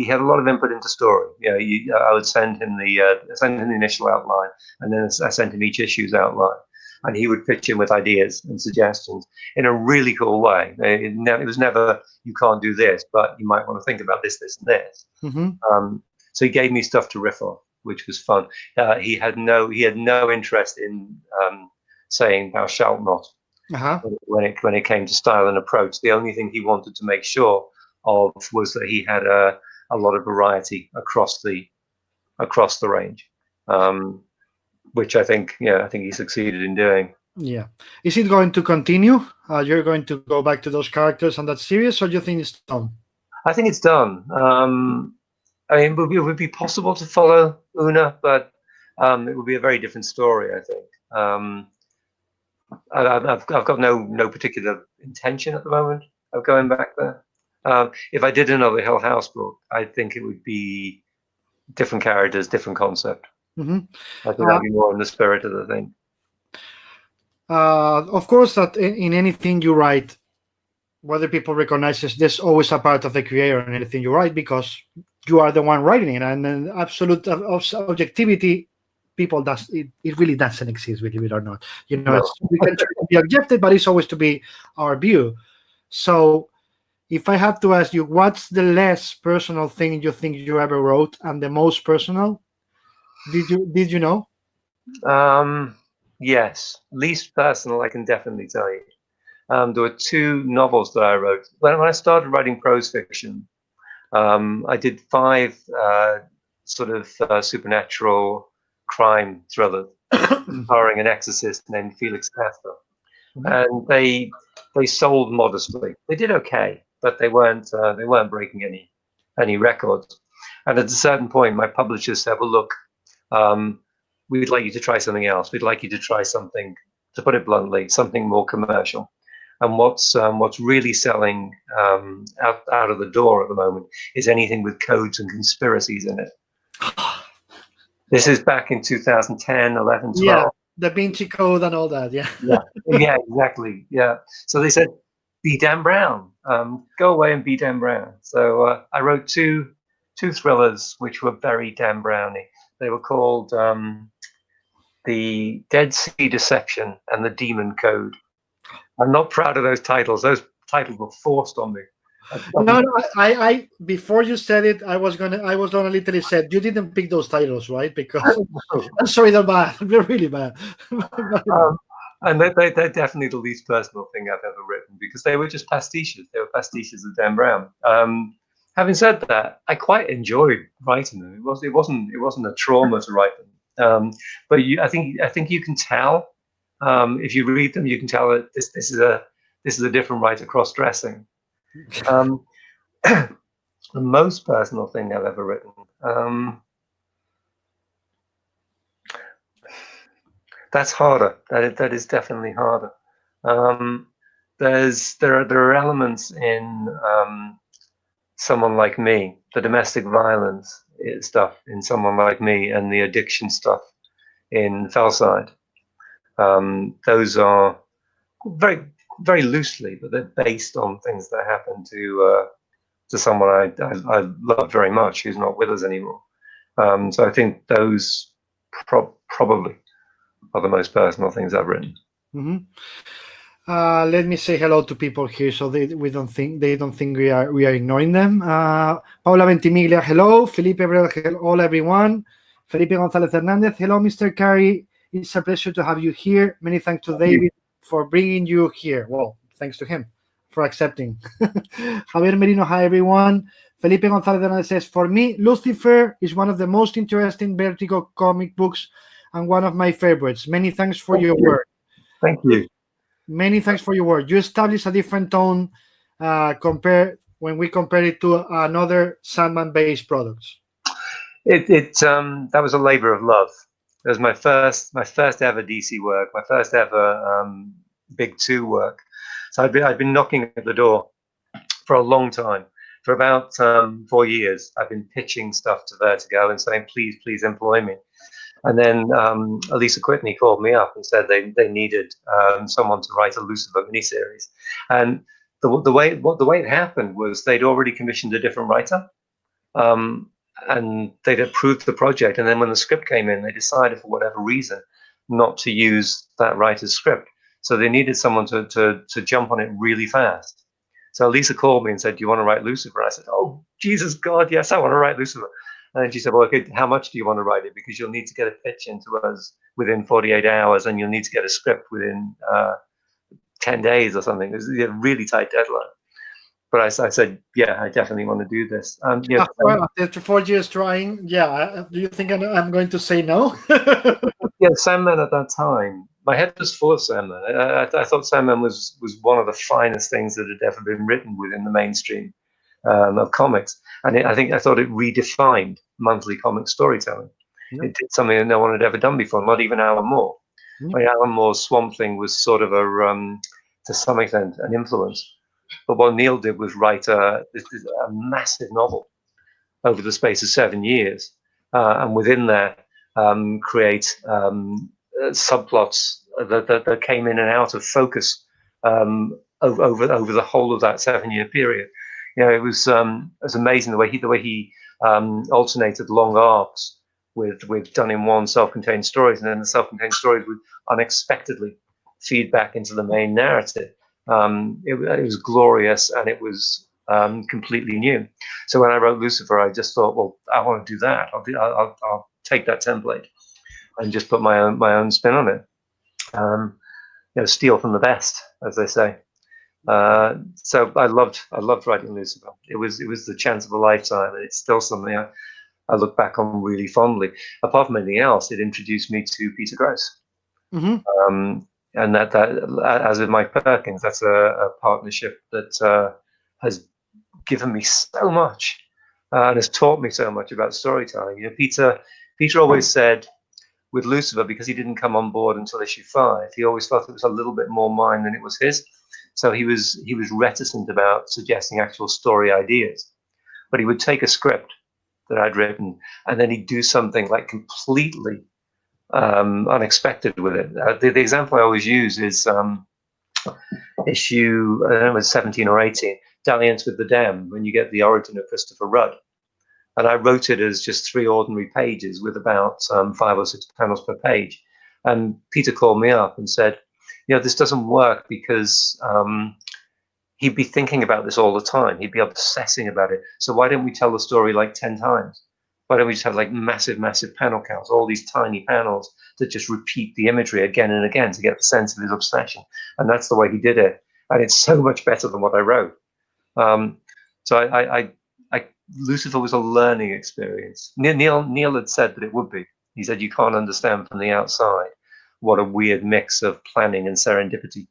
had a lot of input into story. I would send him the initial outline, and then I sent him each issue's outline, and he would pitch in with ideas and suggestions in a really cool way. It was never, you can't do this, but you might want to think about this, this, and this. So he gave me stuff to riff on, which was fun. He had no interest in saying thou shalt not when it came to style and approach. The only thing he wanted to make sure of was that he had a lot of variety across the range, which I think he succeeded in doing. Yeah. Is it going to continue? You're going to go back to those characters on that series, or do you think it's done? I think it's done. I mean, it would be possible to follow Una, but it would be a very different story, I think. I've got no particular intention at the moment of going back there. If I did another Hell House book, I think it would be different characters, different concept. I think that'd be more in the spirit of the thing. Of course, that in anything you write, whether people recognize this, there's always a part of the creator in anything you write, because you are the one writing it, and then absolute objectivity, it really doesn't exist, believe it or not. We can try to be objective, but it's always to be our view. So if I have to ask you, what's the less personal thing you think you ever wrote, and the most personal? Did you know? Yes, least personal, I can definitely tell you. There were two novels that I wrote. When I started writing prose fiction, I did 5 sort of supernatural crime thrillers starring an exorcist named Felix Castor, and they sold modestly. They did okay, but they weren't breaking any records. And at a certain point, my publisher said, "Well, look, we'd like you to try something else. We'd like you to try something, to put it bluntly, something more commercial." And what's really selling out of the door at the moment is anything with codes and conspiracies in it. This is back in 2010, 11, 12. Yeah, Da Vinci Code and all that. Yeah. Yeah, exactly. Yeah. So they said, "Be Dan Brown. Go away and be Dan Brown." So I wrote two thrillers which were very Dan Browny. They were called The Dead Sea Deception and The Demon Code. I'm not proud of those titles. Those titles were forced on me. No, I before you said it, I was gonna literally say, you didn't pick those titles, right? Because I'm sorry, they're bad. They're really bad. And they're definitely the least personal thing I've ever written, because they were just pastiches. They were pastiches of Dan Brown. Having said that, I quite enjoyed writing them. It wasn't a trauma to write them. But I think you can tell, if you read them, you can tell that this is a different writer cross-dressing. The most personal thing I've ever written. That's harder. That is definitely harder. There are elements in Someone Like Me, the domestic violence stuff in Someone Like Me, and the addiction stuff in Fellside. Those are very, very loosely, but they're based on things that happened to someone I loved very much, who's not with us anymore. So I think those probably are the most personal things I've written. Mm-hmm. Let me say hello to people here, so they don't think we are ignoring them. Paula Ventimiglia, hello. Felipe Brel, hello everyone. Felipe González Hernández, hello, Mr. Carey. It's a pleasure to have you here. Many thanks to David for bringing you here. Well, thanks to him for accepting. Javier Merino, hi everyone. Felipe González Hernández says, for me, Lucifer is one of the most interesting Vertigo comic books and one of my favorites. Many thanks for your work. Thank you. Many thanks for your work. You established a different tone when we compare it to another Sandman-based products. That was a labor of love. It was my first ever DC work, my first ever Big Two work. So I'd been knocking at the door for a long time. For about 4 years, I've been pitching stuff to Vertigo and saying, please employ me. And then Elisa Whitney called me up and said they needed someone to write a Lucifer miniseries. And the way it happened was they'd already commissioned a different writer, and they'd approved the project. And then when the script came in, they decided for whatever reason not to use that writer's script. So they needed someone to jump on it really fast. So Elisa called me and said, "Do you want to write Lucifer?" I said, "Oh, Jesus God, yes, I want to write Lucifer." And then she said, "Well, okay, how much do you want to write it? Because you'll need to get a pitch into us within 48 hours, and you'll need to get a script within 10 days or something." It was a really tight deadline. But I said, "Yeah, I definitely want to do this." Yeah, after 4 years trying, yeah. Do you think I'm going to say no? yeah, Sandman at that time, my head was full of Sandman. I thought Sandman was one of the finest things that had ever been written within the mainstream of comics. And I thought it redefined monthly comic storytelling. Yep. It did something that no one had ever done before, not even Alan Moore. Yep. I mean, Alan Moore's Swamp Thing was sort of to some extent, an influence. But what Neil did was write a massive novel over the space of 7 years. And within there, create subplots that came in and out of focus over the whole of that 7-year period. You know, it was amazing the way he alternated long arcs with done in one self-contained stories, and then the self-contained stories would unexpectedly feed back into the main narrative. It was glorious, and it was completely new. So when I wrote Lucifer, I just thought, well, I want to do that. I'll take that template and just put my own spin on it. You know, steal from the best, as they say. So I loved writing Lucifer. It was the chance of a lifetime, and it's still something I look back on really fondly. Apart from anything else, it introduced me to Peter Gross. Mm-hmm. And that as with Mike Perkins, that's a partnership that has given me so much and has taught me so much about storytelling. You know, Peter always said with Lucifer, because he didn't come on board until issue 5, he always felt it was a little bit more mine than it was his. So he was reticent about suggesting actual story ideas, but he would take a script that I'd written and then he'd do something like completely unexpected with it. The example I always use is issue, I don't know, it was 17 or 18, Dalliance with the Damned, when you get the origin of Christopher Rudd. And I wrote it as just 3 ordinary pages with about 5 or 6 panels per page. And Peter called me up and said, you know, this doesn't work because he'd be thinking about this all the time. He'd be obsessing about it. So why don't we tell the story like 10 times? Why don't we just have like massive panel counts, all these tiny panels that just repeat the imagery again and again to get the sense of his obsession? And that's the way he did it. And it's so much better than what I wrote. So Lucifer was a learning experience. Neil had said that it would be. He said, you can't understand from the outside what a weird mix of planning and serendipity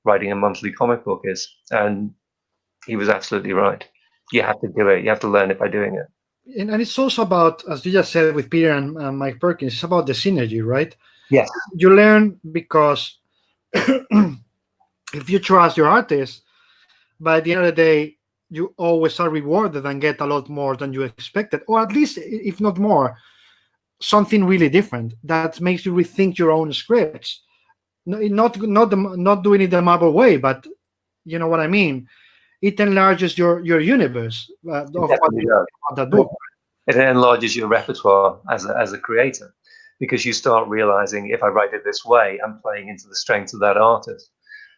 writing a monthly comic book is. And he was absolutely right. You have to do it. You have to learn it by doing it. And it's also about, as you just said with Peter and Mike Perkins, it's about the synergy, right? Yes. You learn because if you trust your artist, by the end of the day, you always are rewarded and get a lot more than you expected, or at least, if not more, something really different that makes you rethink your own scripts. Not doing it the Marvel way, but you know what I mean. It enlarges your universe of that book. It enlarges your repertoire as a creator, because you start realizing, if I write it this way, I'm playing into the strengths of that artist.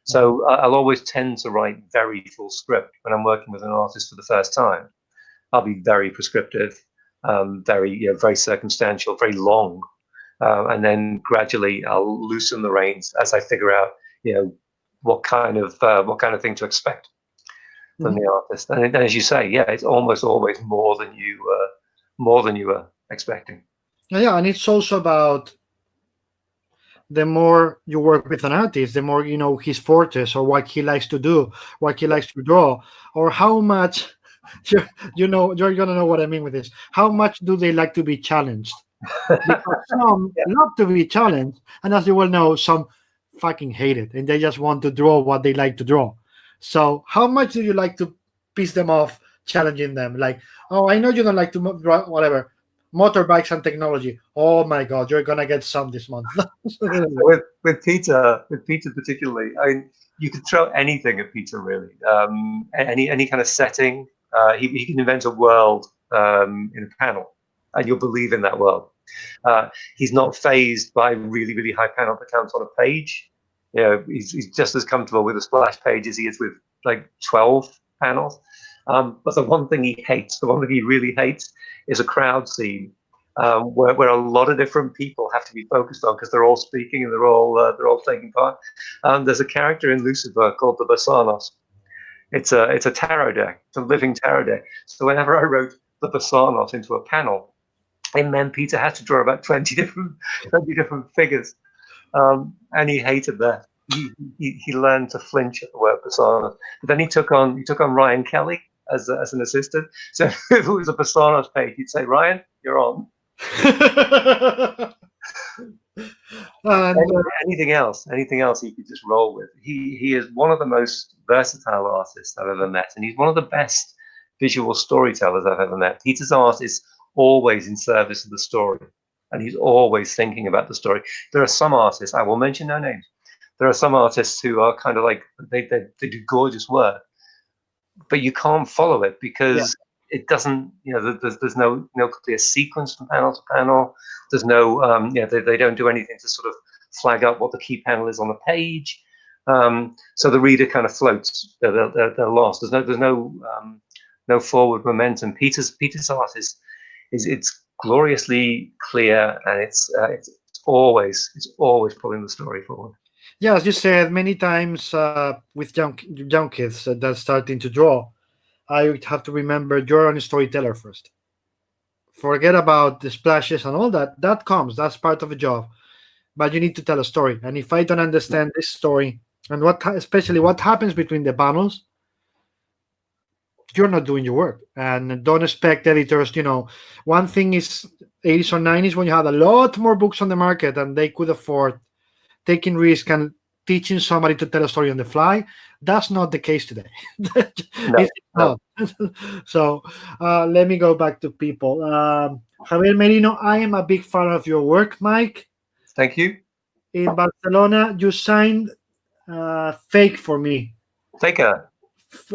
So I'll always tend to write very full script when I'm working with an artist for the first time. I'll be very prescriptive, very circumstantial, very long, and then gradually I'll loosen the reins as I figure out, what kind of thing to expect from the artist. And as you say, it's almost always more than you were expecting. Yeah, and it's also about the more you work with an artist, the more you know his fortes or what he likes to do, what he likes to draw, or how much you're gonna know what I mean with this. How much do they like to be challenged? Because some love to be challenged, and as you well know, some fucking hate it and they just want to draw what they like to draw. So how much do you like to piss them off, challenging them? Like, oh, I know you don't like to draw whatever motorbikes and technology. Oh my god, you're gonna get some this month. with Peter particularly, I mean, you could throw anything at Peter, really. Any kind of setting. He can invent a world in a panel, and you'll believe in that world. He's not phased by really, really high panel counts on a page. He's just as comfortable with a splash page as he is with like 12 panels. But the one thing he hates, the one thing he really hates, is a crowd scene where a lot of different people have to be focused on because they're all speaking and they're all taking part. There's a character in Lucifer called the Basanos. It's a tarot deck. It's a living tarot deck. So whenever I wrote the Basanos into a panel, it meant Peter had to draw about 20 different figures, and he hated that. He learned to flinch at the word Basanos. But then he took on Ryan Kelly as an assistant. So if it was a Basanos page, he'd say, "Ryan, you're on." Anything else he could just roll with. He is one of the most versatile artists I've ever met, and he's one of the best visual storytellers I've ever met. Peter's art is always in service of the story, and he's always thinking about the story. There are some artists, I will mention no names, there are some artists who are kind of like, they do gorgeous work, but you can't follow it because it doesn't, there's no clear sequence from panel to panel. There's no, they don't do anything to sort of flag up what the key panel is on the page. So the reader kind of floats. They're lost. There's no forward momentum. Peter's art is gloriously clear, and it's always pulling the story forward. Yeah, as you said many times with young kids that's starting to draw, I would have to remember you're a storyteller first. Forget about the splashes and all that. That comes. That's part of the job. But you need to tell a story. And if I don't understand this story and especially what happens between the panels, you're not doing your work. And don't expect editors. One thing is 80s or 90s when you had a lot more books on the market and they could afford taking risk and teaching somebody to tell a story on the fly. That's not the case today. It's not. So let me go back to people. Javier Merino, I am a big fan of your work, Mike. Thank you. In Barcelona, you signed Fake for me. Faker.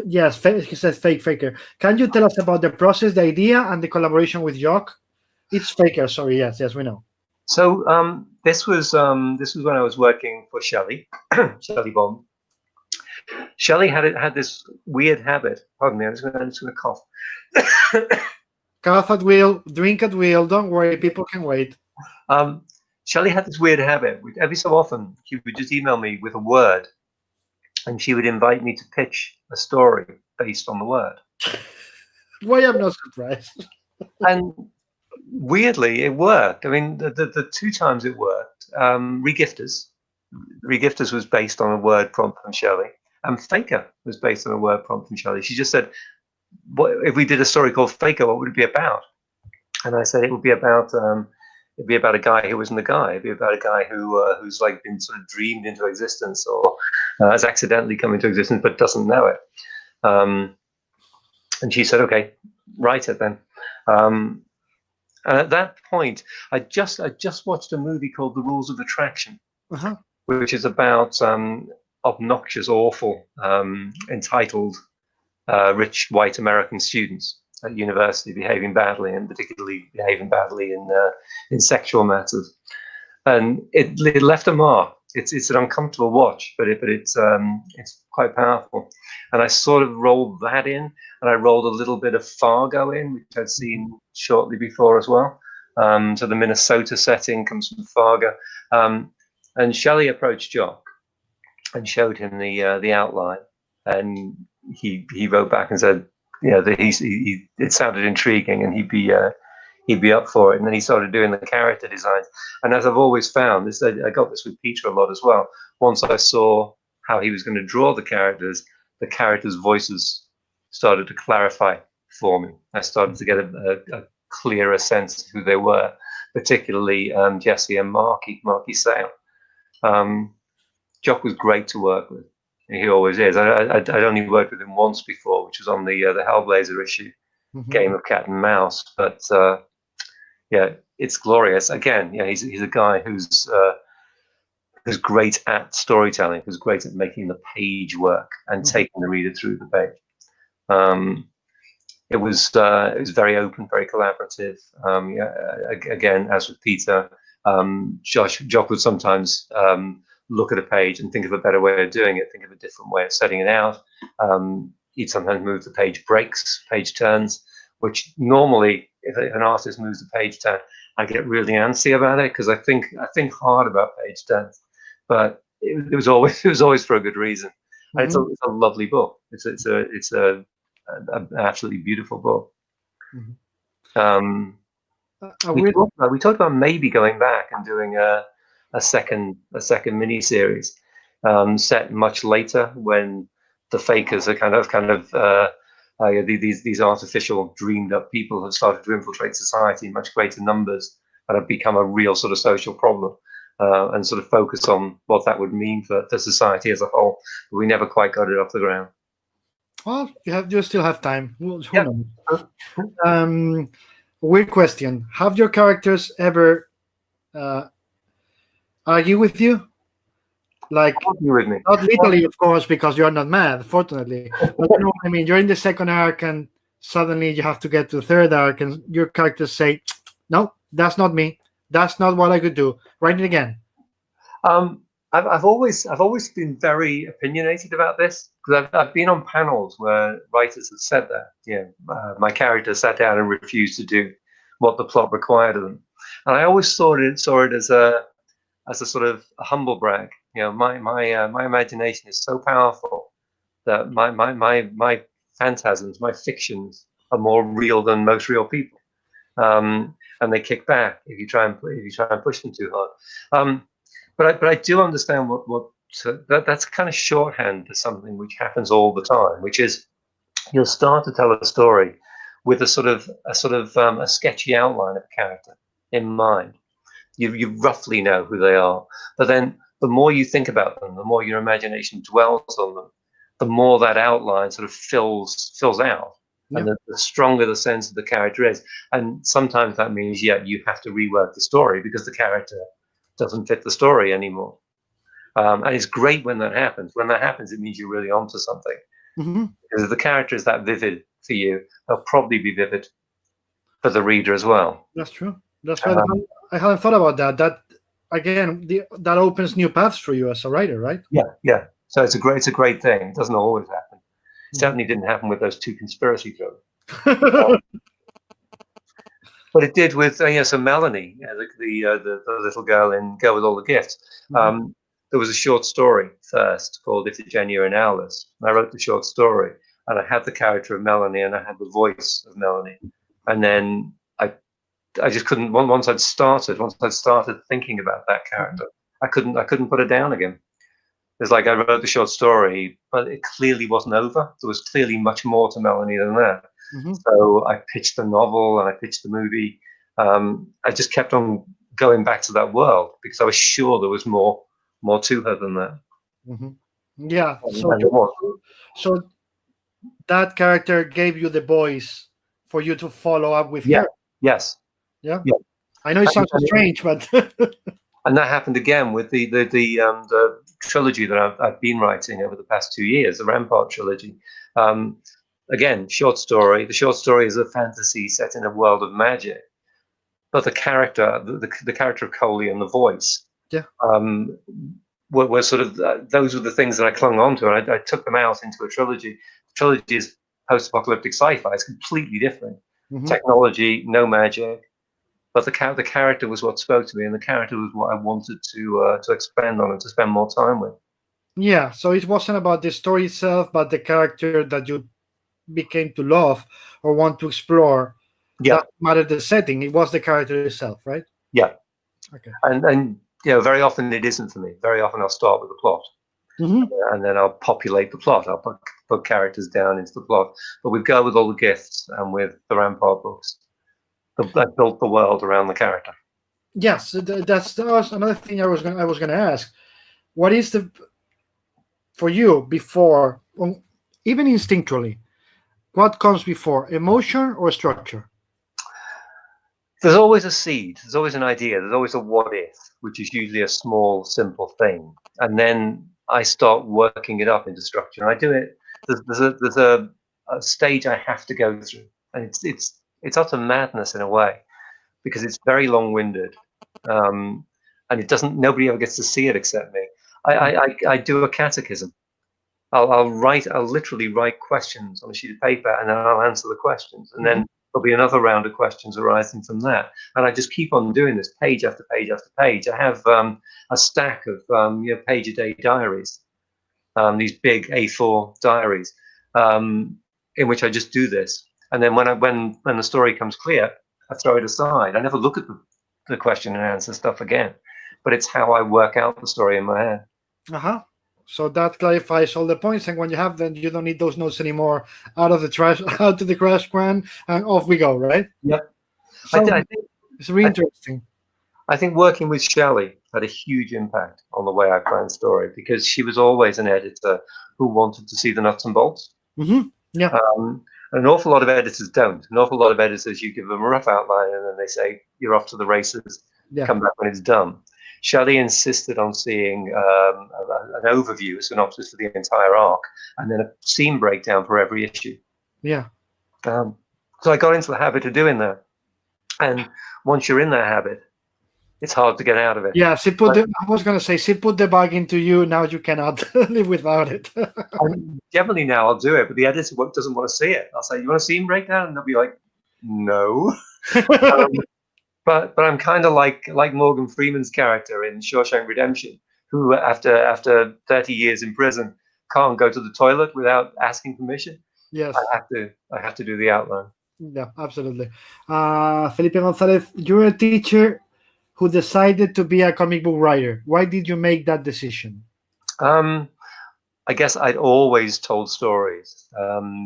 Yes, he says Faker. Can you tell us about the process, the idea, and the collaboration with Jock? It's Faker, sorry. Yes, we know. So this was when I was working for Shelley, Shelley Bond. Shelley had this weird habit. Pardon me, I'm just going to cough. Cough at will, drink at will. Don't worry, people can wait. Shelley had this weird habit. Every so often, she would just email me with a word, and she would invite me to pitch a story based on the word. Why, I'm not surprised. And weirdly, it worked. I mean, the two times it worked. Regifters was based on a word prompt from Shelley, and Faker was based on a word prompt from Shelley. She just said, what if we did a story called Faker? What would it be about? And I said it would be about a guy who wasn't a guy. It'd be about a guy who's like been sort of dreamed into existence, or has accidentally come into existence but doesn't know it. And she said, "Okay, write it then." And at that point, I just watched a movie called The Rules of Attraction, which is about obnoxious, awful, entitled rich white American students at university behaving badly, and particularly behaving badly in sexual matters. And it left a mark. It's an uncomfortable watch, but it's quite powerful. And I sort of rolled that in, and I rolled a little bit of Fargo in, which I'd seen shortly before as well. So the Minnesota setting comes from Fargo. And Shelley approached Jock and showed him the outline, and he wrote back and said, that it sounded intriguing, and he'd be up for it. And then he started doing the character designs. And as I've always found, I got this with Peter a lot as well. Once I saw how he was going to draw the characters voices started to clarify for me. I started to get a clearer sense of who they were, particularly Jesse and Marky Sale. Jock was great to work with. He always is. I'd only worked with him once before, which was on the Hellblazer issue, Game of Cat and Mouse. But it's glorious. Again, he's a guy who's great at storytelling, who's great at making the page work and taking the reader through the page. It was very open, very collaborative. Again, as with Peter, Jock would sometimes look at a page and think of a better way of doing it, think of a different way of setting it out. He'd sometimes move the page breaks, page turns, which normally, if an artist moves the page turn, I get really antsy about it, because I think hard about page turns. But it was always for a good reason. And it's a lovely book. It's an absolutely beautiful book. We talked about maybe going back and doing a second miniseries set much later, when the fakers are these artificial dreamed up people have started to infiltrate society in much greater numbers and have become a real sort of social problem, and sort of focus on what that would mean for society as a whole. But we never quite got it off the ground. Well, you still have time. Who knows? Weird question: have your characters ever argue with you? Like, argue with me? Not literally, of course, because you're not mad, fortunately. But you know what I mean? You're in the second arc, and suddenly you have to get to the third arc, and your characters say, "No, that's not me. That's not what I could do. Write it again." I've always been very opinionated about this, because I've been on panels where writers have said that. My character sat down and refused to do what the plot required of them, and I always saw it as a sort of a humble brag. My imagination is so powerful that my phantasms, my fictions, are more real than most real people, and they kick back if you try and push them too hard. But I do understand that's kind of shorthand for something which happens all the time, which is you'll start to tell a story with a sort of a sketchy outline of a character in mind. You roughly know who they are, but then the more you think about them, the more your imagination dwells on them, the more that outline sort of fills out, and the stronger the sense of the character is. And sometimes that means you have to rework the story because the character doesn't fit the story anymore. And it's great when that happens. When that happens, it means you're really onto something. Because if the character is that vivid for you, they'll probably be vivid for the reader as well. That's true. That's right. I hadn't thought about that. That again, that opens new paths for you as a writer, right? Yeah. So it's a great thing. It doesn't always happen. It certainly didn't happen with those two conspiracy thrillers. But it did with so Melanie, the little girl in Girl with All the Gifts. There was a short story first called Iphigenia and Owlus. I wrote the short story, and I had the character of Melanie, and I had the voice of Melanie. And then I just couldn't. Once I'd started thinking about that character, I couldn't put her down again. It's like I wrote the short story, but it clearly wasn't over. There was clearly much more to Melanie than that. So I pitched the novel and I pitched the movie. I just kept on going back to that world because I was sure there was more to her than that. Yeah. And So that character gave you the voice for you to follow up with her. Yes. Yeah. I know it sounds strange, but and that happened again with the trilogy that I've been writing over the past 2 years, the Rampart trilogy. Again, short story. The short story is a fantasy set in a world of magic, but the character, the character of Coley and the voice, were sort of those were the things that I clung on to, and I took them out into a trilogy. The trilogy is post-apocalyptic sci-fi. It's completely different. Technology, no magic, but the character was what spoke to me, and the character was what I wanted to expand on and to spend more time with. Yeah, so it wasn't about the story itself, but the character that you became to love or want to explore. Yeah, that mattered the setting. It was the character itself, right? Yeah. Okay. And very often it isn't for me. Very often I'll start with the plot, and then I'll populate the plot. I'll put characters down into the plot. But we go with all the gifts and with the Rampart books. I built the world around the character. Yes, that was another thing I was going to ask. What is for you before, even instinctually, what comes before, emotion or structure? There's always a seed. There's always an idea. There's always a what if, which is usually a small, simple thing, and then I start working it up into structure. And I do it. There's a stage I have to go through, and it's utter madness in a way, because it's very long-winded, and nobody ever gets to see it except me. I do a catechism. I'll literally write questions on a sheet of paper, and then I'll answer the questions, and then there'll be another round of questions arising from that, and I just keep on doing this page after page after page. I have a stack of page-a-day diaries, these big A4 diaries, in which I just do this, and then when the story comes clear, I throw it aside. I never look at the question and answer stuff again, but it's how I work out the story in my head. So that clarifies all the points, and when you have them, you don't need those notes anymore. Out of the trash, out to the trash can, and off we go, right? Yep. So I think it's really interesting. I think working with Shelley had a huge impact on the way I planned story, because she was always an editor who wanted to see the nuts and bolts. Yeah. An awful lot of editors don't. An awful lot of editors, you give them a rough outline, and then they say, you're off to the races, come back when it's done. Shelley insisted on seeing an overview, a synopsis for the entire arc, and then a scene breakdown for every issue. Yeah. So I got into the habit of doing that. And once you're in that habit, it's hard to get out of it. Yeah, I was going to say, she put the bug into you, now you cannot live without it. Generally now I'll do it, but the editor doesn't want to see it. I'll say, you want a scene breakdown? And they'll be like, no. But I'm kind of like Morgan Freeman's character in Shawshank Redemption, who after 30 years in prison can't go to the toilet without asking permission. Yes, I have to do the outline. Yeah, absolutely. Felipe Gonzalez, you're a teacher who decided to be a comic book writer. Why did you make that decision? I guess I'd always told stories.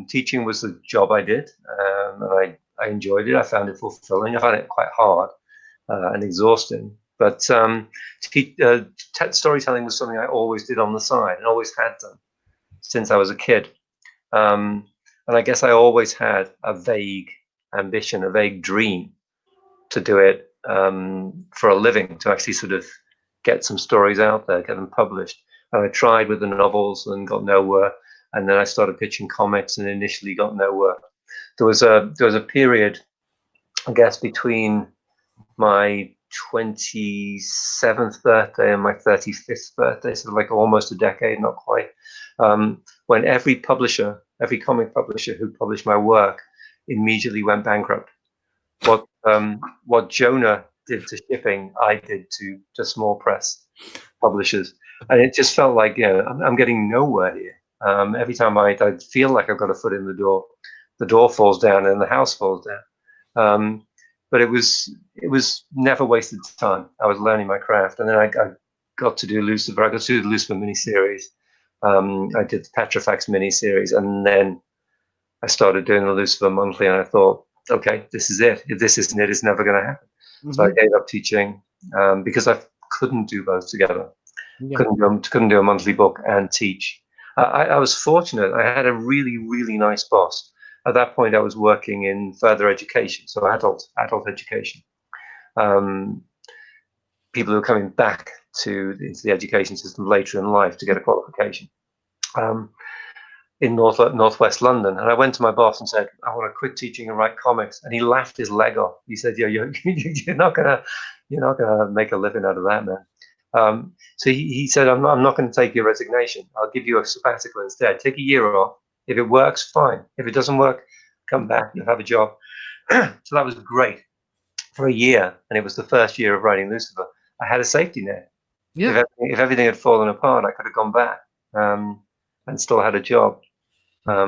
Teaching was the job I did, and I enjoyed it. I found it fulfilling. I found it quite hard and exhausting. But storytelling was something I always did on the side and always had done since I was a kid. And I guess I always had a vague ambition, a vague dream to do it for a living, to actually sort of get some stories out there, get them published. And I tried with the novels and got nowhere. And then I started pitching comics and initially got nowhere. There was a period, I guess, between my 27th birthday and my 35th birthday, so like almost a decade, not quite, when every comic publisher who published my work immediately went bankrupt. What Jonah did to shipping, I did to small press publishers. And it just felt like, I'm getting nowhere here. Every time I feel like I've got a foot in the door falls down and the house falls down. But it was never wasted time. I was learning my craft, and then I got to do Lucifer. I got to do the Lucifer miniseries. I did the Petrifax miniseries, and then I started doing the Lucifer monthly, and I thought, okay, this is it. If this isn't it, it's never going to happen. So I gave up teaching because I couldn't do both together. Yeah. Couldn't do a monthly book and teach. I was fortunate. I had a really, really nice boss. At that point, I was working in further education, so adult education. People who are coming back into the education system later in life to get a qualification in northwest London. And I went to my boss and said, I want to quit teaching and write comics. And he laughed his leg off. He said, you're not gonna make a living out of that, man. So he said, I'm not going to take your resignation. I'll give you a sabbatical instead. Take a year off. If it works, fine. If it doesn't work, come back. You'll have a job. So that was great for a year. And it was the first year of writing Lucifer. I had a safety net. Yeah. If everything had fallen apart, I could have gone back and still had a job,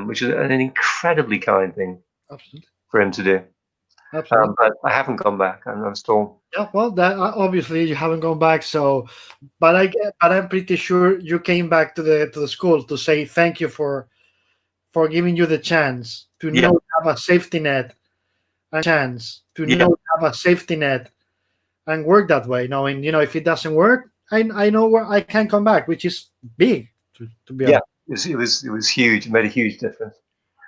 which is an incredibly kind thing Absolutely. for him to do. Absolutely. But I haven't gone back. I'm still. Yeah, well, that obviously you haven't gone back. So, but I'm pretty sure you came back to the school to say thank you for giving you the chance to know you have a safety net, have a safety net, and work that way. Knowing if it doesn't work, I know where I can come back, which is big. To be honest. It was huge. It made a huge difference.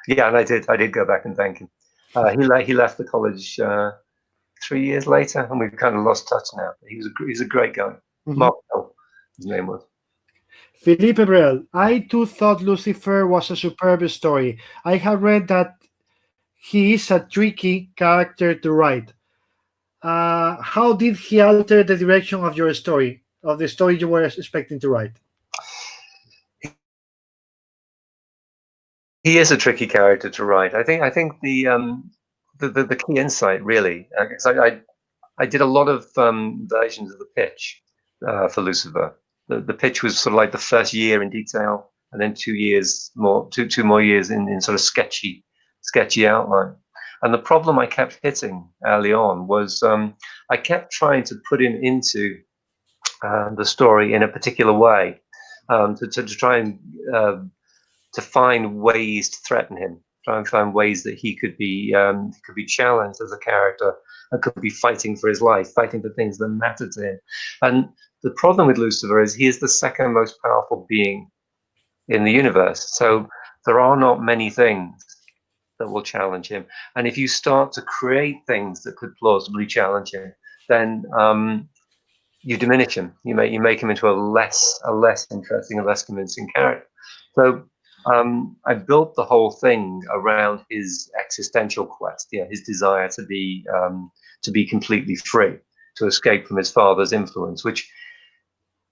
Yeah, and I did go back and thank him. He left the college 3 years later, and we've kind of lost touch now. He's a great guy. Mark Hill, his name was. Philippe Brel, I too thought Lucifer was a superb story. I have read that he is a tricky character to write. How did he alter the direction of your story, of the story you were expecting to write? He is a tricky character to write. I think the key insight really, because I did a lot of versions of the pitch for Lucifer. The pitch was sort of like the first year in detail, and then 2 more years in sort of sketchy outline. And the problem I kept hitting early on was I kept trying to put him into the story in a particular way to try and to find ways to threaten him, try and find ways that he could be challenged as a character and could be fighting for his life, fighting for things that matter to him. And the problem with Lucifer is he is the second most powerful being in the universe. So there are not many things that will challenge him. And if you start to create things that could plausibly challenge him, then you diminish him. You make him into a less interesting, a less convincing character. So I built the whole thing around his existential quest, his desire to be completely free, to escape from his father's influence, which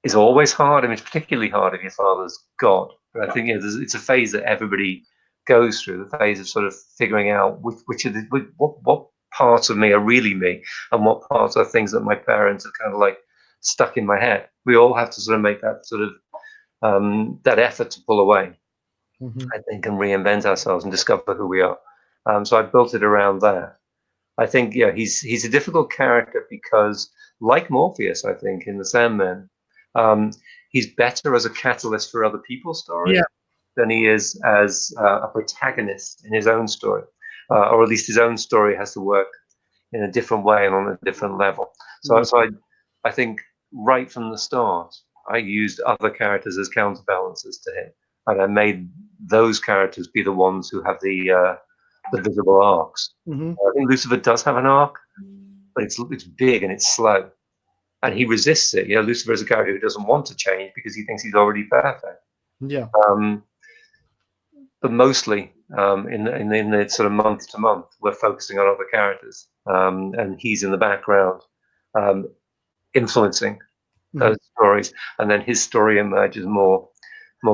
is always hard. I mean, it's particularly hard if your father's God. But I think it's a phase that everybody goes through, the phase of sort of figuring out what parts of me are really me, and what parts are things that my parents have kind of like stuck in my head. We all have to sort of make that sort of that effort to pull away. I think, and reinvent ourselves and discover who we are. So I built it around that. I think, he's a difficult character because, like Morpheus, I think, in the Sandman, he's better as a catalyst for other people's stories than he is as a protagonist in his own story, or at least his own story has to work in a different way and on a different level. So I think right from the start, I used other characters as counterbalances to him. And I made those characters be the ones who have the visible arcs. I think Lucifer does have an arc, but it's big and it's slow, and he resists it. Lucifer is a character who doesn't want to change because he thinks he's already perfect. Yeah. But mostly in the sort of month to month, we're focusing on other characters, and he's in the background, influencing those stories, and then his story emerges more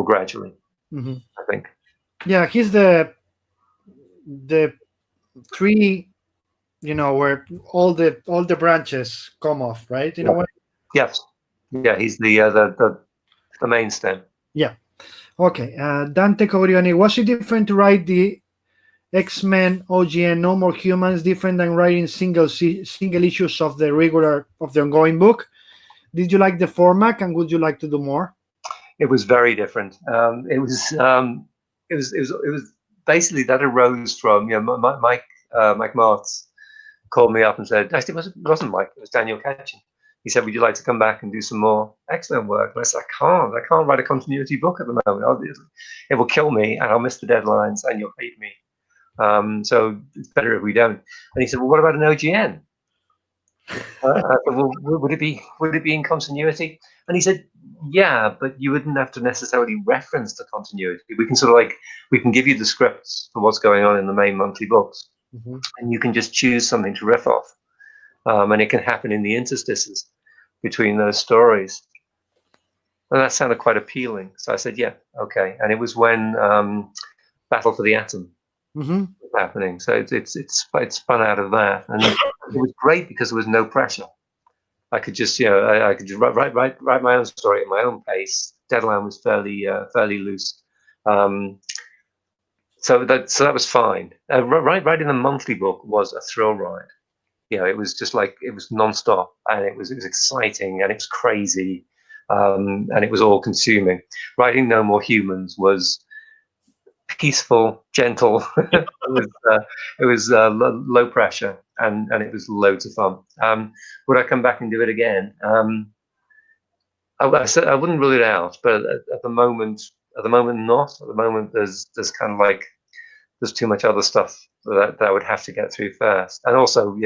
gradually. I think. Yeah, he's the tree, where all the branches come off, right? In a way. Yes. Yeah, he's the main stem. Yeah. Okay. Dante Corioni, was it different to write the X-Men OGN No More Humans different than writing single issues of the ongoing book? Did you like the format, and would you like to do more? It was very different. It was basically that arose from, Mike Martz called me up and said, actually it wasn't Mike, it was Daniel Ketchum. He said, would you like to come back and do some more X-Men work? And I said, I can't write a continuity book at the moment. It will kill me, and I'll miss the deadlines, and you'll hate me. So it's better if we don't. And he said, well, what about an OGN? I said, well, would it be in continuity? And he said, yeah, but you wouldn't have to necessarily reference the continuity. We can give you the scripts for what's going on in the main monthly books, and you can just choose something to riff off, and it can happen in the interstices between those stories. And that sounded quite appealing. So I said, yeah, okay. And it was when Battle for the Atom was happening. So it spun out of that, and it was great because there was no pressure. I could just, I could just write my own story at my own pace. Deadline was fairly loose. So that was fine. Writing the monthly book was a thrill ride. It was just like, it was nonstop, and it was exciting, and it was crazy, and it was all consuming. Writing No More Humans was peaceful, gentle. it was low pressure, and it was loads of fun. Would I come back and do it again? I said I wouldn't rule it out, but at the moment not. At the moment, there's kind of like, there's too much other stuff that I would have to get through first, and also